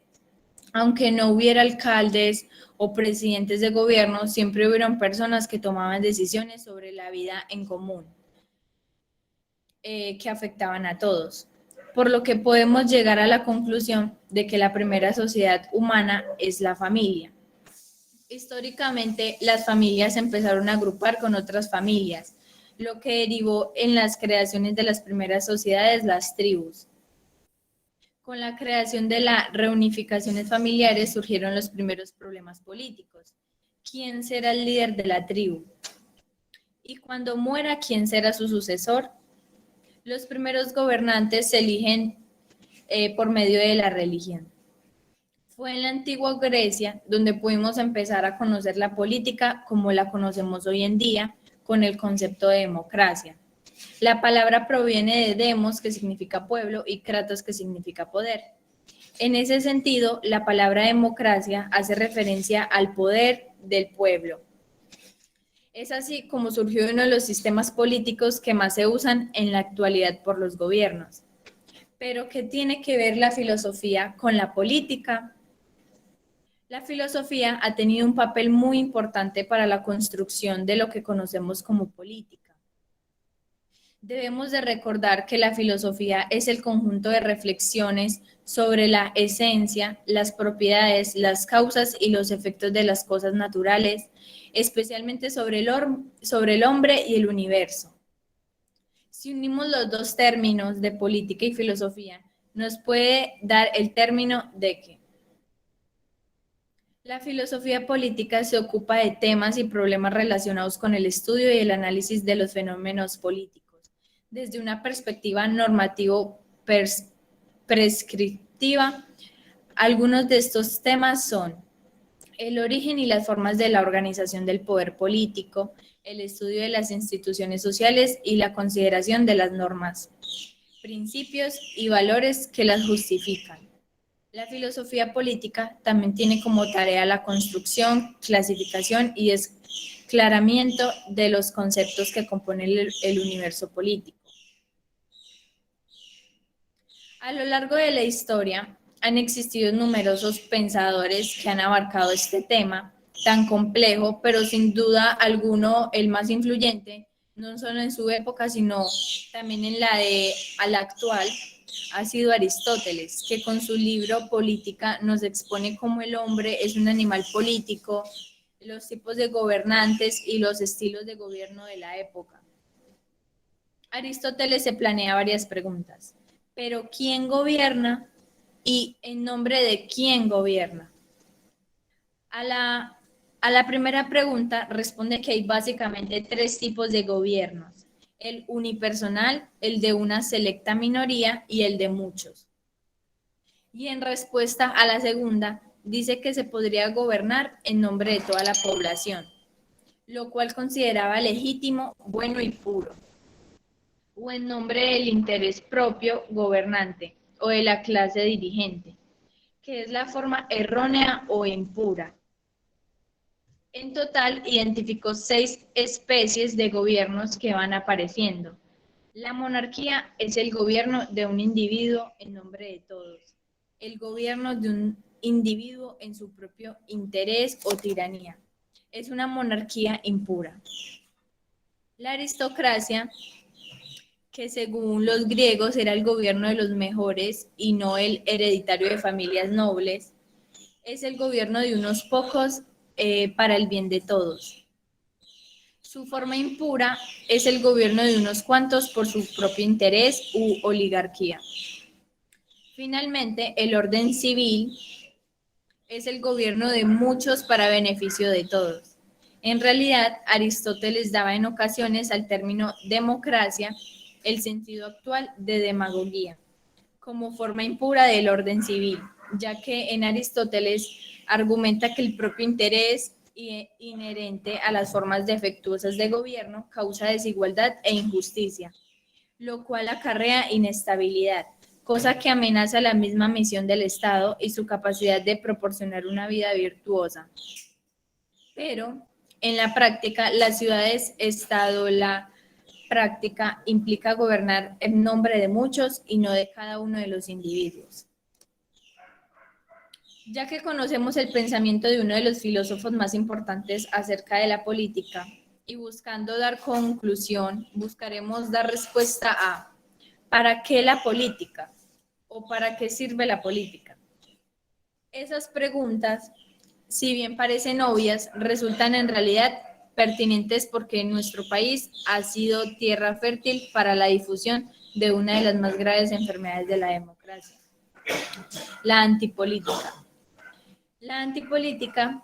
S6: Aunque no hubiera alcaldes o presidentes de gobierno, siempre hubieron personas que tomaban decisiones sobre la vida en común, que afectaban a todos. Por lo que podemos llegar a la conclusión de que la primera sociedad humana es la familia. Históricamente, las familias se empezaron a agrupar con otras familias, lo que derivó en las creaciones de las primeras sociedades, las tribus. Con la creación de las reunificaciones familiares surgieron los primeros problemas políticos. ¿Quién será el líder de la tribu? Y cuando muera, ¿quién será su sucesor? Los primeros gobernantes se eligen por medio de la religión. Fue en la antigua Grecia donde pudimos empezar a conocer la política como la conocemos hoy en día, con el concepto de democracia. La palabra proviene de demos, que significa pueblo, y kratos, que significa poder. En ese sentido, la palabra democracia hace referencia al poder del pueblo. Es así como surgió uno de los sistemas políticos que más se usan en la actualidad por los gobiernos. Pero, ¿qué tiene que ver la filosofía con la política? La filosofía ha tenido un papel muy importante para la construcción de lo que conocemos como política. Debemos de recordar que la filosofía es el conjunto de reflexiones sobre la esencia, las propiedades, las causas y los efectos de las cosas naturales, especialmente sobre el hombre y el universo. Si unimos los dos términos de política y filosofía, nos puede dar el término de que la filosofía política se ocupa de temas y problemas relacionados con el estudio y el análisis de los fenómenos políticos, desde una perspectiva normativo-prescriptiva. Algunos de estos temas son el origen y las formas de la organización del poder político, el estudio de las instituciones sociales y la consideración de las normas, principios y valores que las justifican. La filosofía política también tiene como tarea la construcción, clasificación y esclaramiento de los conceptos que componen el universo político. A lo largo de la historia han existido numerosos pensadores que han abarcado este tema tan complejo, pero sin duda alguno el más influyente, no solo en su época, sino también en a la actual, ha sido Aristóteles, que con su libro Política nos expone cómo el hombre es un animal político, los tipos de gobernantes y los estilos de gobierno de la época. Aristóteles se planea varias preguntas. ¿Pero quién gobierna y en nombre de quién gobierna? A la primera pregunta responde que hay básicamente tres tipos de gobiernos: el unipersonal, el de una selecta minoría y el de muchos. Y en respuesta a la segunda, dice que se podría gobernar en nombre de toda la población, lo cual consideraba legítimo, bueno y puro, o en nombre del interés propio gobernante o de la clase dirigente, que es la forma errónea o impura. En total, identificó 6 especies de gobiernos que van apareciendo. La monarquía es el gobierno de un individuo en nombre de todos. El gobierno de un individuo en su propio interés o tiranía. Es una monarquía impura. La aristocracia, que según los griegos era el gobierno de los mejores y no el hereditario de familias nobles, es el gobierno de unos pocos para el bien de todos. Su forma impura es el gobierno de unos cuantos por su propio interés u oligarquía. Finalmente, el orden civil es el gobierno de muchos para beneficio de todos. En realidad, Aristóteles daba en ocasiones al término democracia el sentido actual de demagogia, como forma impura del orden civil, ya que en Aristóteles argumenta que el propio interés inherente a las formas defectuosas de gobierno causa desigualdad e injusticia, lo cual acarrea inestabilidad, cosa que amenaza la misma misión del Estado y su capacidad de proporcionar una vida virtuosa. Pero en la práctica, las ciudades-estado, la práctica implica gobernar en nombre de muchos y no de cada uno de los individuos. Ya que conocemos el pensamiento de uno de los filósofos más importantes acerca de la política y buscando dar conclusión, buscaremos dar respuesta a ¿para qué la política? ¿O para qué sirve la política? Esas preguntas, si bien parecen obvias, resultan en realidad pertinentes porque nuestro país ha sido tierra fértil para la difusión de una de las más graves enfermedades de la democracia, la antipolítica. La antipolítica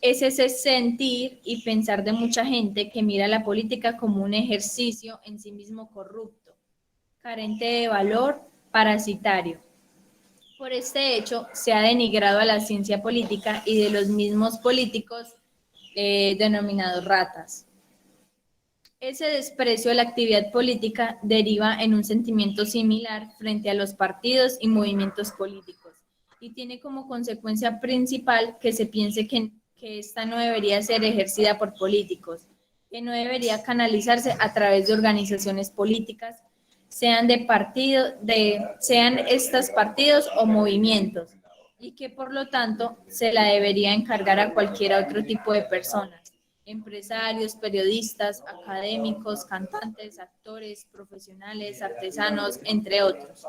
S6: es ese sentir y pensar de mucha gente que mira la política como un ejercicio en sí mismo corrupto, carente de valor, parasitario. Por este hecho, se ha denigrado a la ciencia política y de los mismos políticos denominados ratas. Ese desprecio a la actividad política deriva en un sentimiento similar frente a los partidos y movimientos políticos y tiene como consecuencia principal que se piense que esta no debería ser ejercida por políticos, que no debería canalizarse a través de organizaciones políticas, sean estos partidos o movimientos, y que por lo tanto se la debería encargar a cualquier otro tipo de personas, empresarios, periodistas, académicos, cantantes, actores, profesionales, artesanos, entre otros.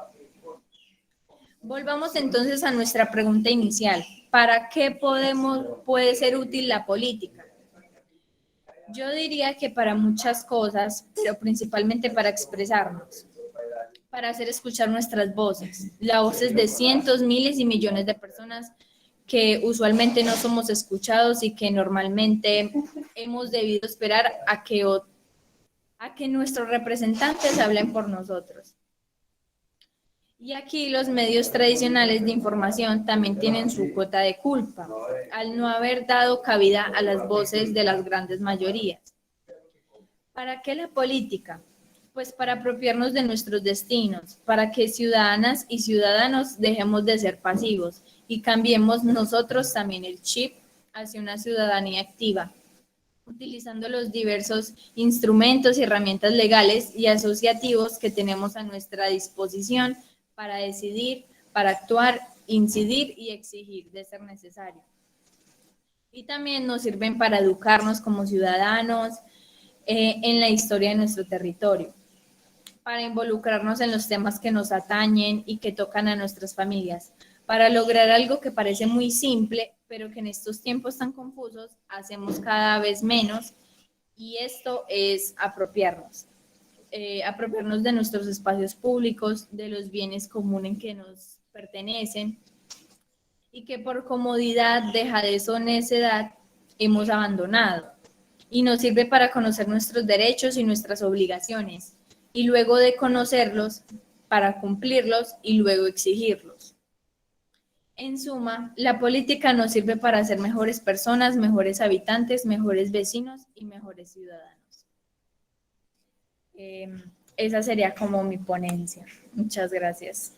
S6: Volvamos entonces a nuestra pregunta inicial. ¿Para qué puede ser útil la política? Yo diría que para muchas cosas, pero principalmente para expresarnos, para hacer escuchar nuestras voces, las voces de cientos, miles y millones de personas que usualmente no somos escuchados y que normalmente hemos debido esperar a que nuestros representantes hablen por nosotros. Y aquí los medios tradicionales de información también tienen su cuota de culpa, al no haber dado cabida a las voces de las grandes mayorías. ¿Para qué la política? Pues para apropiarnos de nuestros destinos, para que ciudadanas y ciudadanos dejemos de ser pasivos y cambiemos nosotros también el chip hacia una ciudadanía activa, utilizando los diversos instrumentos y herramientas legales y asociativos que tenemos a nuestra disposición para decidir, para actuar, incidir y exigir de ser necesario. Y también nos sirven para educarnos como ciudadanos en la historia de nuestro territorio, para involucrarnos en los temas que nos atañen y que tocan a nuestras familias, para lograr algo que parece muy simple, pero que en estos tiempos tan confusos hacemos cada vez menos, y esto es apropiarnos de nuestros espacios públicos, de los bienes comunes que nos pertenecen y que por comodidad, dejadez o necedad hemos abandonado. Y nos sirve para conocer nuestros derechos y nuestras obligaciones, y luego de conocerlos, para cumplirlos y luego exigirlos. En suma, la política nos sirve para ser mejores personas, mejores habitantes, mejores vecinos y mejores ciudadanos. Esa sería como mi ponencia. Muchas gracias.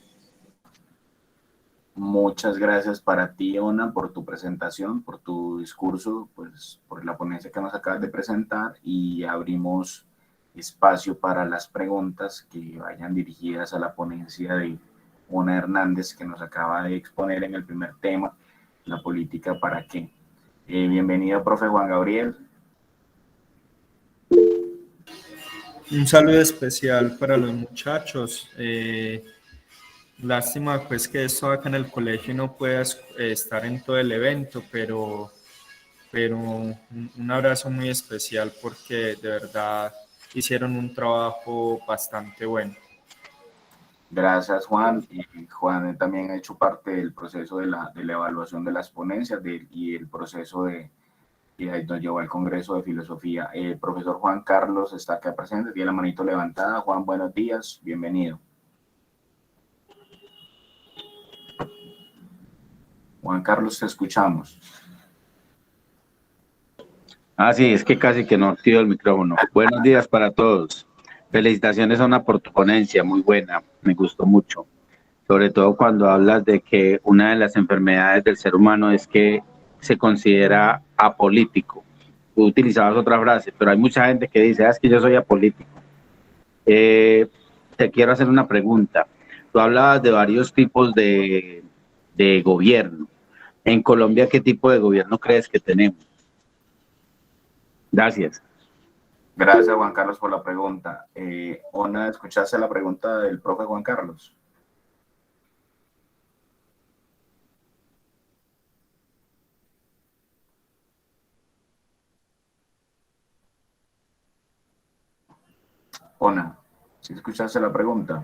S1: Muchas gracias para ti, Ona, por tu presentación, por tu discurso, pues por la ponencia que nos acabas de presentar, y abrimos espacio para las preguntas que vayan dirigidas a la ponencia de Ona Hernández, que nos acaba de exponer en el primer tema, la política para qué. Bienvenido, profe Juan Gabriel.
S7: Un saludo especial para los muchachos. Lástima pues que esto acá en el colegio no pueda estar en todo el evento, pero un abrazo muy especial porque de verdad hicieron un trabajo bastante bueno.
S1: Gracias, Juan. Juan también ha hecho parte del proceso de la evaluación de las ponencias y el proceso que nos llevó al Congreso de Filosofía. El profesor Juan Carlos está acá presente, tiene la manito levantada. Juan, buenos días, bienvenido. Juan Carlos, te escuchamos.
S8: Sí, es que casi que no activo el micrófono. Buenos días para todos. Felicitaciones a una por tu ponencia, muy buena, me gustó mucho. Sobre todo cuando hablas de que una de las enfermedades del ser humano es que se considera apolítico. Tú utilizabas otra frase, pero hay mucha gente que dice, es que yo soy apolítico. Te quiero hacer una pregunta. Tú hablabas de varios tipos de gobierno. En Colombia, ¿qué tipo de gobierno crees que tenemos? Gracias.
S1: Gracias, Juan Carlos, por la pregunta. Ona, ¿escuchaste la pregunta del profe Juan Carlos? Ona, ¿sí escuchaste la pregunta?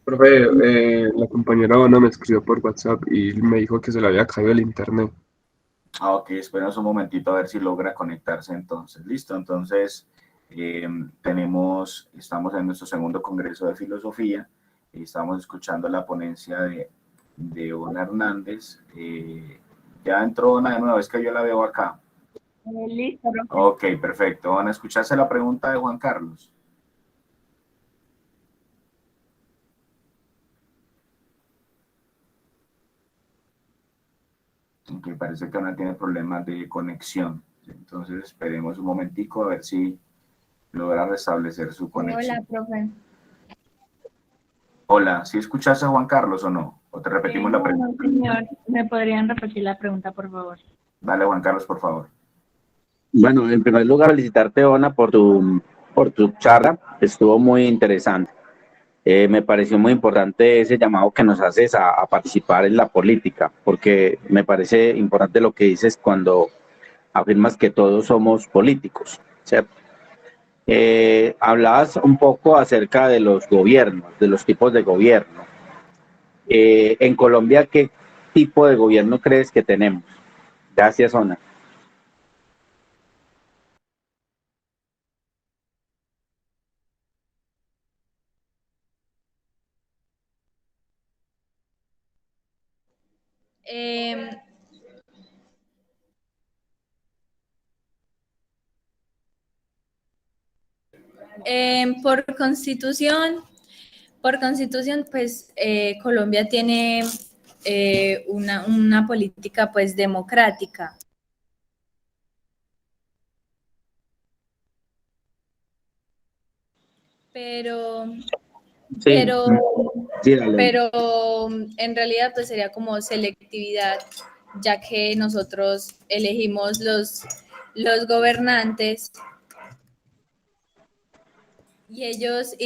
S4: Profe, la compañera Ana me escribió por WhatsApp y me dijo que se le había caído el internet.
S1: Ok, esperemos un momentito a ver si logra conectarse entonces. Listo, entonces estamos en nuestro segundo congreso de filosofía y estamos escuchando la ponencia de Ona Hernández. Ya entró Ona de nuevo, es que yo la veo acá.
S6: Listo, profe.
S1: Ok, perfecto. Ona, ¿escuchaste la pregunta de Juan Carlos? Ok, parece que Ona tiene problemas de conexión. Entonces esperemos un momentico a ver si logra restablecer su conexión.
S6: Hola, profe.
S1: Hola, ¿sí escuchaste a Juan Carlos o no? ¿O te repetimos la pregunta?
S6: No, señor. ¿Me podrían repetir la pregunta, por favor?
S1: Dale, Juan Carlos, por favor.
S8: Bueno, en primer lugar, felicitarte, Ona, por tu charla. Estuvo muy interesante. Me pareció muy importante ese llamado que nos haces a participar en la política, porque me parece importante lo que dices cuando afirmas que todos somos políticos, ¿cierto? Hablabas un poco acerca de los gobiernos, de los tipos de gobierno. En Colombia, ¿qué tipo de gobierno crees que tenemos? Gracias, Ona.
S6: Eh, Por constitución, pues Colombia tiene una política pues democrática. Pero,
S8: Sí,
S6: pero,
S8: sí, dale.
S6: pero en realidad pues sería como selectividad, ya que nosotros elegimos los gobernantes y ellos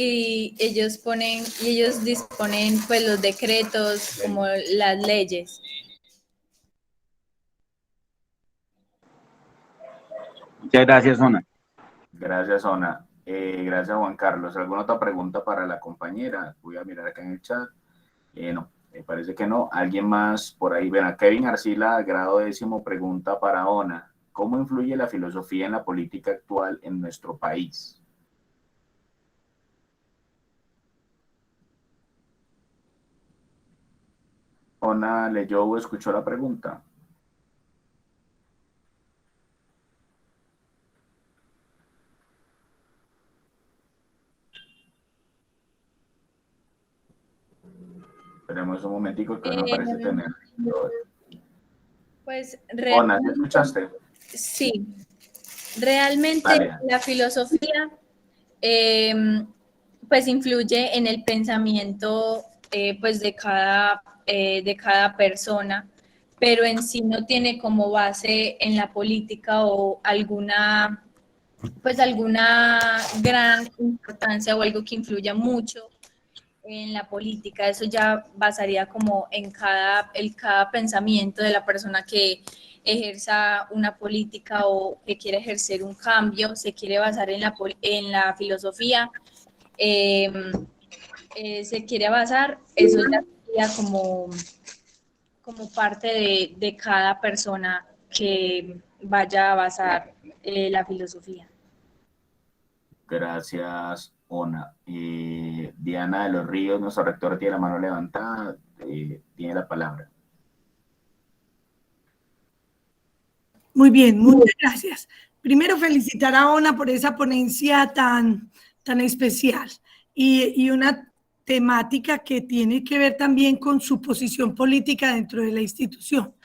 S6: disponen pues los decretos como las leyes.
S8: Muchas gracias, Zona.
S1: Gracias, Ona. Gracias, Juan Carlos. ¿Alguna otra pregunta para la compañera? Voy a mirar acá en el chat. No, me parece que no. ¿Alguien más por ahí? Ven, Kevin Arcila, grado 10º, pregunta para Ona. ¿Cómo influye la filosofía en la política actual en nuestro país? Ona leyó o escuchó la pregunta. Esperemos un momentico que no parece tener.
S6: Pues
S1: Ona, ¿te escuchaste?
S6: sí, realmente
S1: Vale.
S6: la filosofía pues influye en el pensamiento pues de cada persona, pero en sí no tiene como base en la política o alguna gran importancia o algo que influya mucho en la política. Eso ya basaría como en cada pensamiento de la persona que ejerza una política o que quiere ejercer un cambio, se quiere basar en la filosofía, se quiere basar, eso ya sería como parte de cada persona que vaya a basar la filosofía.
S1: Gracias, Ona. Diana de los Ríos, nuestra rectora, tiene la mano levantada. Tiene la palabra.
S2: Muy bien, muchas gracias. Primero felicitar a Ona por esa ponencia tan especial y una temática que tiene que ver también con su posición política dentro de la institución.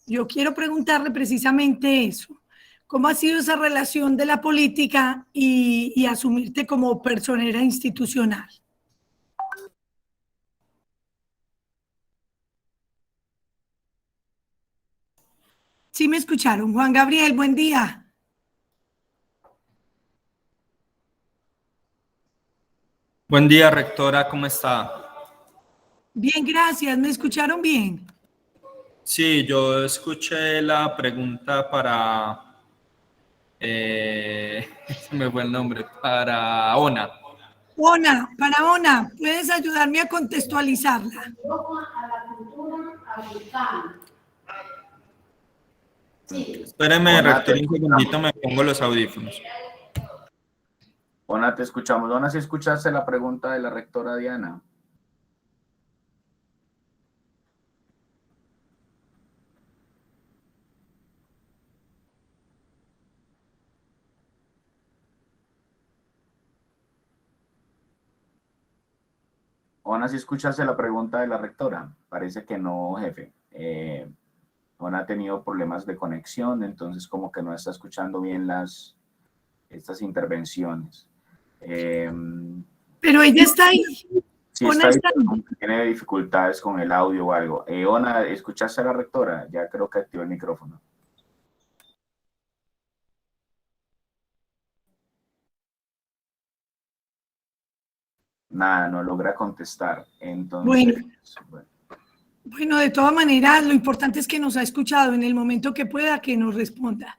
S2: Yo quiero preguntarle precisamente eso. ¿Cómo ha sido esa relación de la política y asumirte como personera institucional? Sí me escucharon. Juan Gabriel, buen día.
S7: Buen día, rectora, ¿cómo está?
S2: Bien, gracias. ¿Me escucharon bien?
S7: Sí, yo escuché la pregunta para, se me fue el nombre, para Ona.
S2: Ona, para Ona, ¿puedes ayudarme a contextualizarla?
S7: Espéreme,
S1: Ona,
S7: rector, un segundito, me pongo los audífonos.
S1: Ona, te escuchamos. Ona, ¿sí escuchaste la pregunta de la rectora Diana? Ona, ¿sí escuchaste la pregunta de la rectora? Parece que no, jefe. Ona ha tenido problemas de conexión, entonces como que no está escuchando bien estas intervenciones.
S2: Pero ella está ahí.
S1: Sí,
S2: Ona está ahí.
S1: tiene dificultades con el audio o algo. Ona, ¿escuchaste a la rectora? Ya creo que activó el micrófono. Nada, no logra contestar. Entonces,
S2: Bueno, de todas maneras, lo importante es que nos ha escuchado en el momento que pueda que nos responda.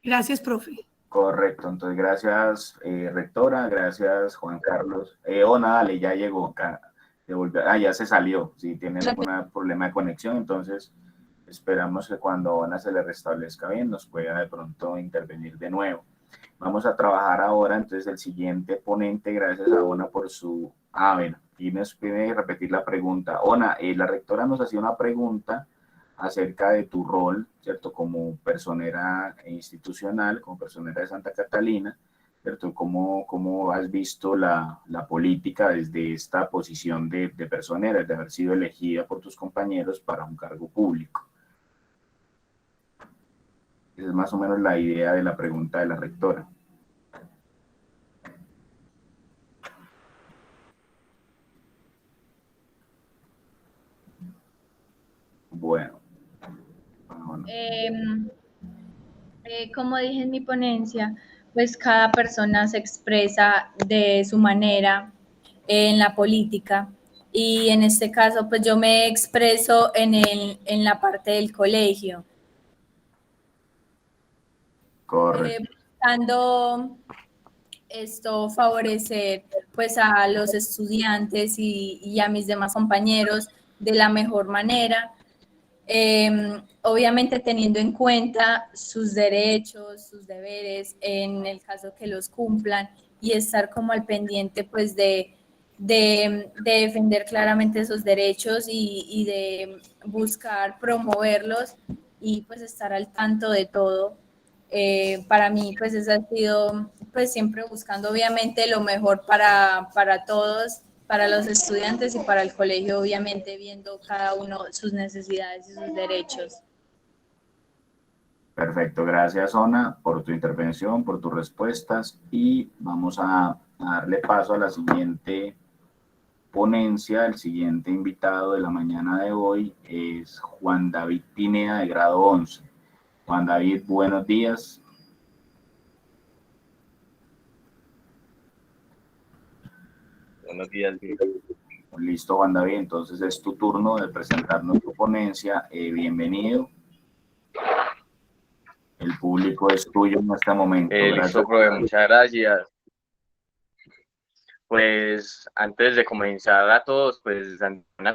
S2: Gracias, profe.
S1: Correcto, entonces gracias, rectora, gracias, Juan Carlos. Ona, dale, ya llegó acá. Ya se salió, sí, tiene algún problema de conexión, entonces esperamos que cuando Ona se le restablezca bien nos pueda de pronto intervenir de nuevo. Vamos a trabajar ahora, entonces el siguiente ponente, gracias a Ona por su... bueno, y nos pide repetir la pregunta. Ona, la rectora nos hacía una pregunta acerca de tu rol, ¿cierto? Como personera institucional, como personera de Santa Catalina, ¿cierto? ¿Cómo has visto la política desde esta posición de personera, de haber sido elegida por tus compañeros para un cargo público? Esa es más o menos la idea de la pregunta de la rectora. Bueno.
S6: Como dije en mi ponencia, pues cada persona se expresa de su manera en la política y en este caso pues yo me expreso en la parte del colegio.
S1: Correcto.
S6: Buscando favorecer pues a los estudiantes y a mis demás compañeros de la mejor manera. Obviamente teniendo en cuenta sus derechos, sus deberes, en el caso que los cumplan y estar como al pendiente pues de defender claramente esos derechos y de buscar promoverlos y pues estar al tanto de todo. Para mí pues eso ha sido pues siempre buscando obviamente lo mejor para todos, para los estudiantes y para el colegio, obviamente viendo cada uno sus necesidades y sus derechos.
S1: Perfecto, gracias Ona por tu intervención, por tus respuestas y vamos a darle paso a la siguiente ponencia. El siguiente invitado de la mañana de hoy es Juan David Pineda de grado 11. Juan David, buenos días.
S9: Buenos días.
S1: Listo, Juan David, entonces es tu turno de presentarnos tu ponencia. Bienvenido. El público es tuyo en este momento.
S9: Listo, profe, muchas gracias. Pues antes de comenzar a todos, pues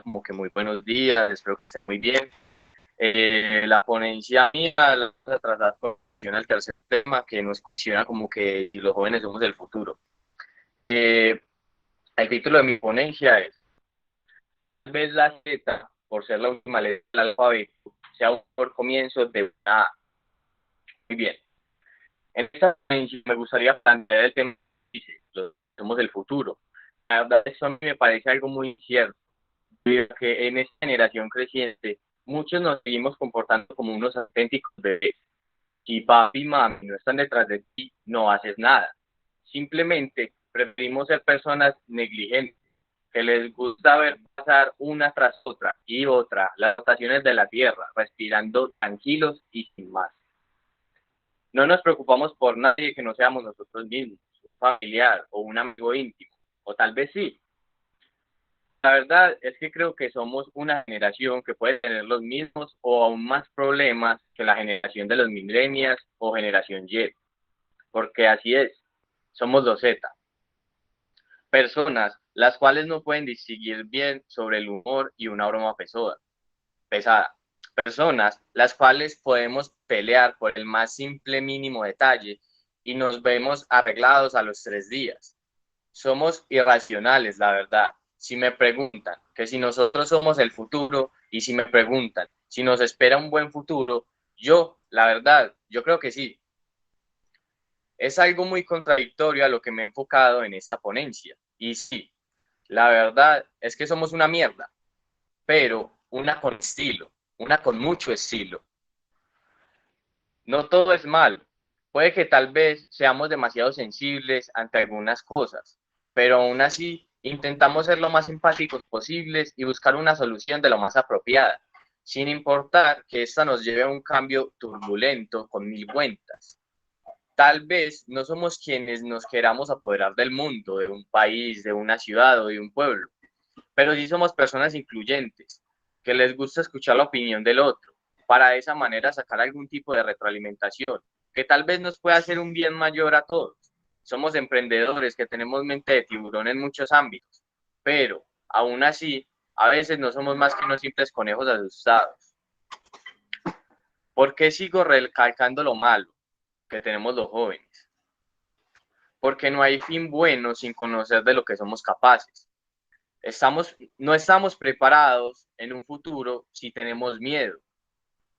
S9: como que muy buenos días, espero que estén muy bien. La ponencia mía la vamos a tratar con el tercer tema que nos cuestiona como que los jóvenes somos el futuro. El título de mi ponencia es: tal vez la Z, por ser la última letra del alfabeto, sea un mejor comienzo de una A. Muy bien. En esta ponencia me gustaría plantear el tema que dice, somos el futuro. La verdad, eso a mí me parece algo muy incierto, porque en esta generación creciente muchos nos seguimos comportando como unos auténticos bebés. Si papi y mami no están detrás de ti, no haces nada. Simplemente preferimos ser personas negligentes, que les gusta ver pasar una tras otra y otra las rotaciones de la Tierra, respirando tranquilos y sin más. No nos preocupamos por nadie que no seamos nosotros mismos, un familiar o un amigo íntimo, o tal vez sí. La verdad es que creo que somos una generación que puede tener los mismos o aún más problemas que la generación de los millennials o generación Y, porque así es, somos los Z. Personas las cuales no pueden distinguir bien sobre el humor y una broma pesada. Personas las cuales podemos pelear por el más simple mínimo detalle y nos vemos arreglados a los 3 días. Somos irracionales, la verdad. Si me preguntan que si nosotros somos el futuro y si me preguntan si nos espera un buen futuro, la verdad, yo creo que sí. Es algo muy contradictorio a lo que me he enfocado en esta ponencia. Y sí, la verdad es que somos una mierda, pero una con estilo, una con mucho estilo. No todo es malo. Puede que tal vez seamos demasiado sensibles ante algunas cosas, pero aún así intentamos ser lo más empáticos posibles y buscar una solución de lo más apropiada, sin importar que esta nos lleve a un cambio turbulento con 1000 vueltas. Tal vez no somos quienes nos queramos apoderar del mundo, de un país, de una ciudad o de un pueblo, pero sí somos personas incluyentes, que les gusta escuchar la opinión del otro, para de esa manera sacar algún tipo de retroalimentación, que tal vez nos pueda hacer un bien mayor a todos. Somos emprendedores que tenemos mente de tiburón en muchos ámbitos, pero aún así, a veces no somos más que unos simples conejos asustados. ¿Por qué sigo recalcando lo malo que tenemos los jóvenes? Porque no hay fin bueno sin conocer de lo que somos capaces. No estamos preparados en un futuro si tenemos miedo.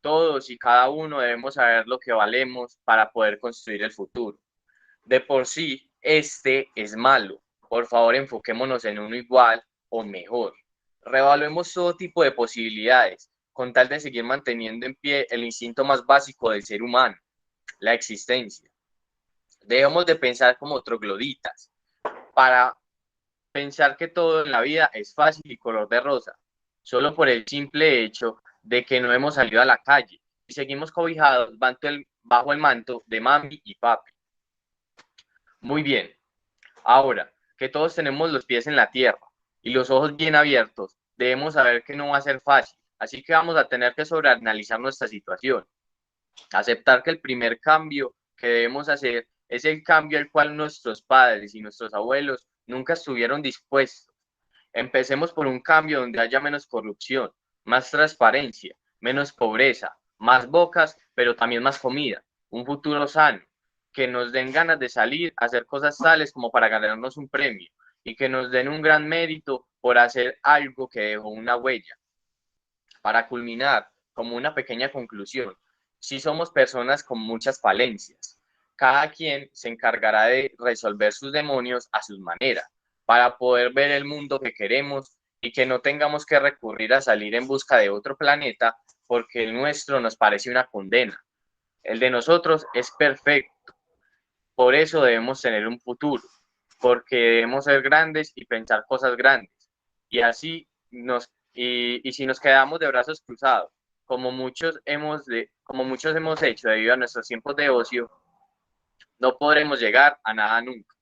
S9: Todos y cada uno debemos saber lo que valemos para poder construir el futuro. De por sí, este es malo. Por favor, enfoquémonos en uno igual o mejor. Reevaluemos todo tipo de posibilidades, con tal de seguir manteniendo en pie el instinto más básico del ser humano, la existencia. Dejemos de pensar como trogloditas, para pensar que todo en la vida es fácil y color de rosa, solo por el simple hecho de que no hemos salido a la calle y seguimos cobijados bajo el manto de mami y papi. Muy bien, ahora que todos tenemos los pies en la tierra y los ojos bien abiertos, debemos saber que no va a ser fácil, así que vamos a tener que sobreanalizar nuestra situación, aceptar que el primer cambio que debemos hacer es el cambio al cual nuestros padres y nuestros abuelos nunca estuvieron dispuestos. Empecemos por un cambio donde haya menos corrupción, más transparencia, menos pobreza, más bocas, pero también más comida, un futuro sano, que nos den ganas de salir a hacer cosas tales como para ganarnos un premio y que nos den un gran mérito por hacer algo que dejó una huella. Para culminar, como una pequeña conclusión, si somos personas con muchas falencias, cada quien se encargará de resolver sus demonios a su manera, para poder ver el mundo que queremos y que no tengamos que recurrir a salir en busca de otro planeta porque el nuestro nos parece una condena. El de nosotros es perfecto, por eso debemos tener un futuro, porque debemos ser grandes y pensar cosas grandes. Y así y si nos quedamos de brazos cruzados, como muchos hemos hecho debido a nuestros tiempos de ocio, no podremos llegar a nada nunca.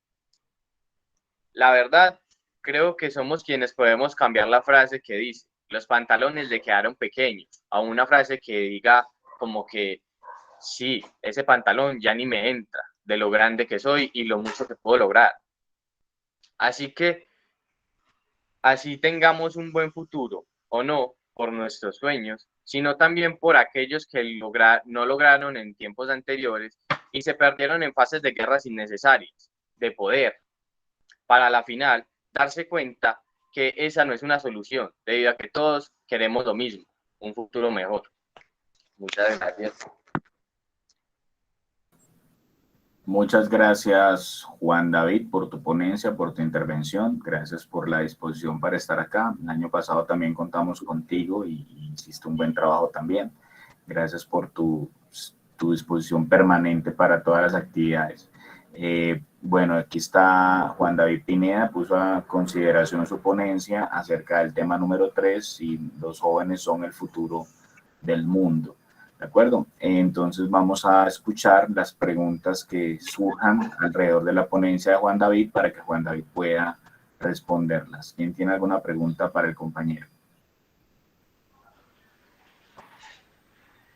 S9: La verdad, creo que somos quienes podemos cambiar la frase que dice, los pantalones le quedaron pequeños, a una frase que diga como que, sí, ese pantalón ya ni me entra, de lo grande que soy y lo mucho que puedo lograr. Así que, así tengamos un buen futuro, o no, por nuestros sueños, sino también por aquellos que no lograron en tiempos anteriores y se perdieron en fases de guerras innecesarias, de poder, para la final darse cuenta que esa no es una solución, debido a que todos queremos lo mismo, un futuro mejor. Muchas gracias.
S1: Muchas gracias, Juan David, por tu ponencia, por tu intervención. Gracias por la disposición para estar acá. El año pasado también contamos contigo y hiciste un buen trabajo también. Gracias por tu disposición permanente para todas las actividades. Bueno, aquí está Juan David Pineda, puso a consideración su ponencia acerca del tema número 3, y los jóvenes son el futuro del mundo. ¿De acuerdo? Entonces vamos a escuchar las preguntas que surjan alrededor de la ponencia de Juan David para que Juan David pueda responderlas. ¿Quién tiene alguna pregunta para el compañero?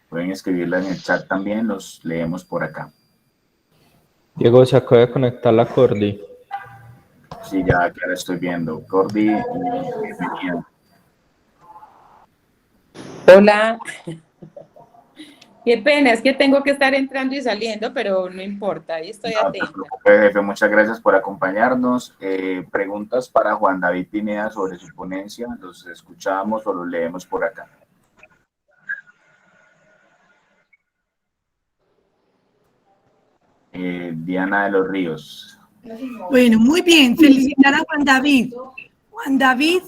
S1: Pueden escribirla en el chat también, los leemos por acá.
S10: Diego, se acaba de conectar la Cordi.
S1: Sí, ya la estoy viendo. Cordi, bienvenida.
S5: Hola. Qué pena, es que tengo que estar entrando y saliendo, pero no importa, ahí estoy atenta.
S1: No te preocupes, jefe, muchas gracias por acompañarnos. Preguntas para Juan David Pineda sobre su ponencia, los escuchamos o los leemos por acá. Diana de los Ríos.
S2: Bueno, muy bien, felicitar a Juan David. Juan David,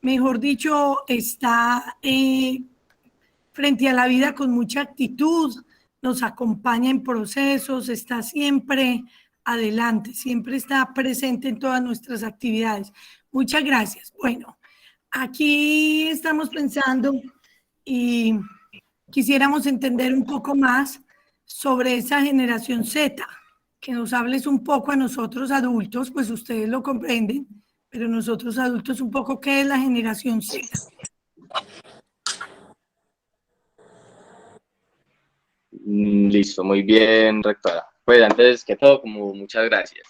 S2: mejor dicho, está frente a la vida con mucha actitud, nos acompaña en procesos, está siempre adelante, siempre está presente en todas nuestras actividades. Muchas gracias. Bueno, aquí estamos pensando y quisiéramos entender un poco más sobre esa generación Z, que nos hables un poco a nosotros adultos, pues ustedes lo comprenden, pero nosotros adultos un poco, ¿qué es la generación Z?
S9: Listo, muy bien, rectora. Pues antes que todo, como muchas gracias.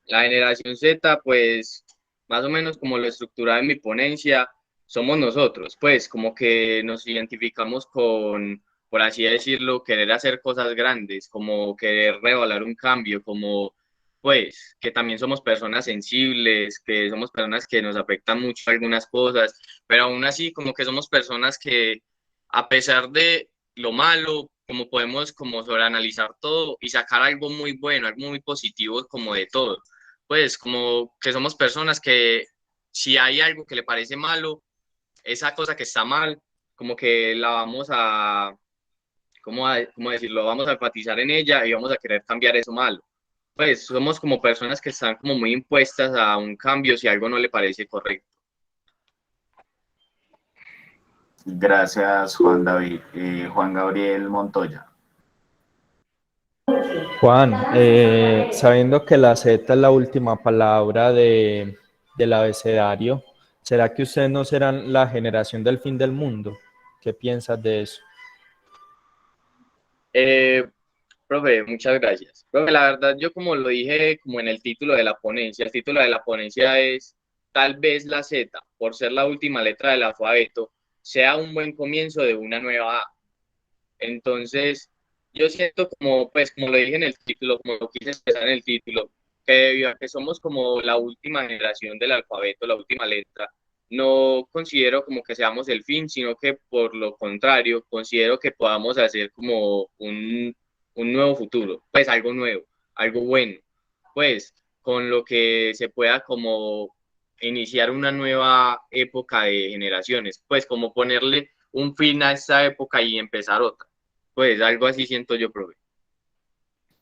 S9: La generación Z, pues más o menos como lo estructuraba en mi ponencia, somos nosotros, pues como que nos identificamos con, por así decirlo, querer hacer cosas grandes, como querer revalar un cambio, como pues que también somos personas sensibles, que somos personas que nos afectan mucho algunas cosas, pero aún así como que somos personas que a pesar de lo malo, como podemos como sobreanalizar todo y sacar algo muy bueno, algo muy positivo como de todo. Pues como que somos personas que si hay algo que le parece malo, esa cosa que está mal, como que la vamos a, ¿cómo decirlo? Vamos a enfatizar en ella y vamos a querer cambiar eso malo. Pues somos como personas que están como muy impuestas a un cambio si algo no le parece correcto.
S1: Gracias, Juan David. Juan Gabriel Montoya.
S10: Juan, sabiendo que la Z es la última palabra del abecedario, ¿será que ustedes no serán la generación del fin del mundo? ¿Qué piensas de eso?
S9: Profe, muchas gracias. Profe, la verdad, yo como lo dije como en el título de la ponencia, el título de la ponencia es tal vez la Z, por ser la última letra del alfabeto, sea un buen comienzo de una nueva A. Entonces, yo siento como, pues, como lo dije en el título, como lo quise expresar en el título, que debido a que somos como la última generación del alfabeto, la última letra, no considero como que seamos el fin, sino que por lo contrario, considero que podamos hacer como un nuevo futuro, pues algo nuevo, algo bueno, pues con lo que se pueda como iniciar una nueva época de generaciones, pues como ponerle un fin a esta época y empezar otra. Pues algo así siento yo, profe.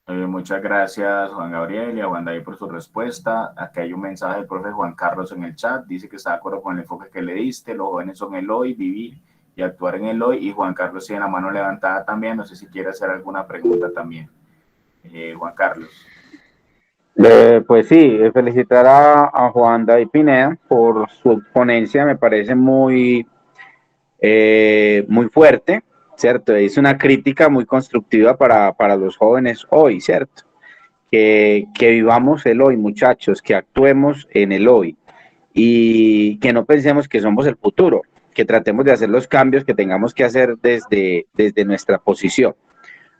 S1: Muchas gracias, Juan Gabriel y a Juan David por su respuesta. Aquí hay un mensaje del profe Juan Carlos en el chat. Dice que está de acuerdo con el enfoque que le diste. Los jóvenes son el hoy, vivir y actuar en el hoy. Y Juan Carlos tiene la mano levantada también. No sé si quiere hacer alguna pregunta también. Juan Carlos.
S8: Pues sí, felicitar a Juan David Pineda por su ponencia, me parece muy fuerte, ¿cierto? Es una crítica muy constructiva para los jóvenes hoy, ¿cierto? Que vivamos el hoy, muchachos, que actuemos en el hoy y que no pensemos que somos el futuro, que tratemos de hacer los cambios que tengamos que hacer desde nuestra posición.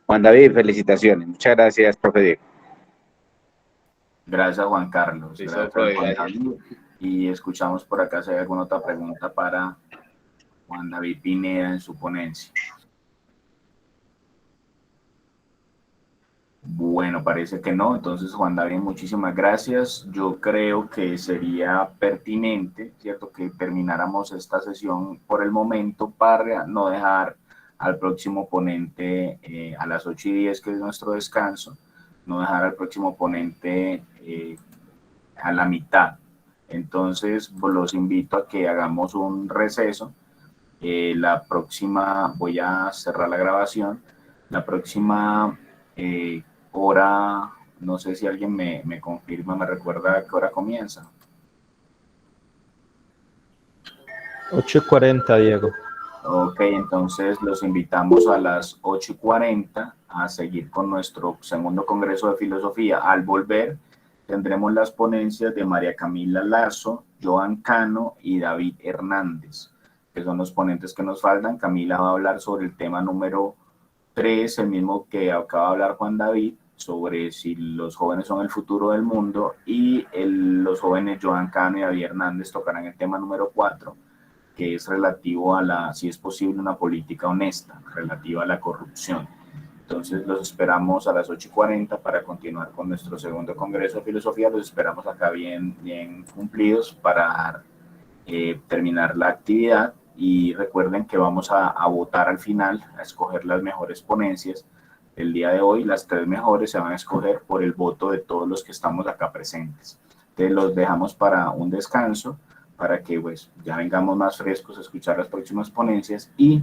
S8: Juan David, felicitaciones. Muchas gracias, profe Diego.
S1: Gracias, Juan Carlos.
S9: Listo,
S1: Gracias,
S9: profe,
S1: Juan
S9: gracias.
S1: David. Y escuchamos por acá si hay alguna otra pregunta para Juan David Pineda en su ponencia. Bueno, parece que no. Entonces, Juan David, muchísimas gracias. Yo creo que sería pertinente, ¿cierto?, que termináramos esta sesión por el momento para no dejar al próximo ponente a las 8:10, que es nuestro descanso, no dejar al próximo ponente a la mitad. Entonces, los invito a que hagamos un receso. La próxima, voy a cerrar la grabación. La próxima hora, no sé si alguien me confirma, me recuerda a qué hora comienza.
S10: 8:40, Diego.
S1: Ok, entonces los invitamos a las 8:40 a seguir con nuestro segundo Congreso de Filosofía. Al volver, tendremos las ponencias de María Camila Lazo, Joan Cano y David Hernández, que son los ponentes que nos faltan. Camila va a hablar sobre el tema número 3, el mismo que acaba de hablar Juan David, sobre si los jóvenes son el futuro del mundo, y los jóvenes Joan Cano y David Hernández tocarán el tema número 4, que es relativo a si es posible una política honesta, relativa a la corrupción. Entonces los esperamos a las 8:40 para continuar con nuestro segundo Congreso de Filosofía. Los esperamos acá bien cumplidos para terminar la actividad. Y recuerden que vamos a votar al final, a escoger las mejores ponencias del día de hoy. Las 3 mejores se van a escoger por el voto de todos los que estamos acá presentes. Entonces los dejamos para un descanso, para que pues ya vengamos más frescos a escuchar las próximas ponencias y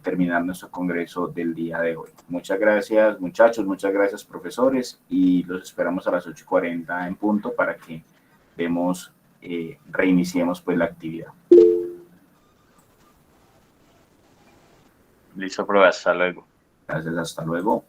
S1: terminar nuestro congreso del día de hoy. Muchas gracias, muchachos, muchas gracias, profesores, y los esperamos a las 8:40 en punto para que reiniciemos pues la actividad.
S9: Listo, profe, hasta luego.
S1: Gracias, hasta luego.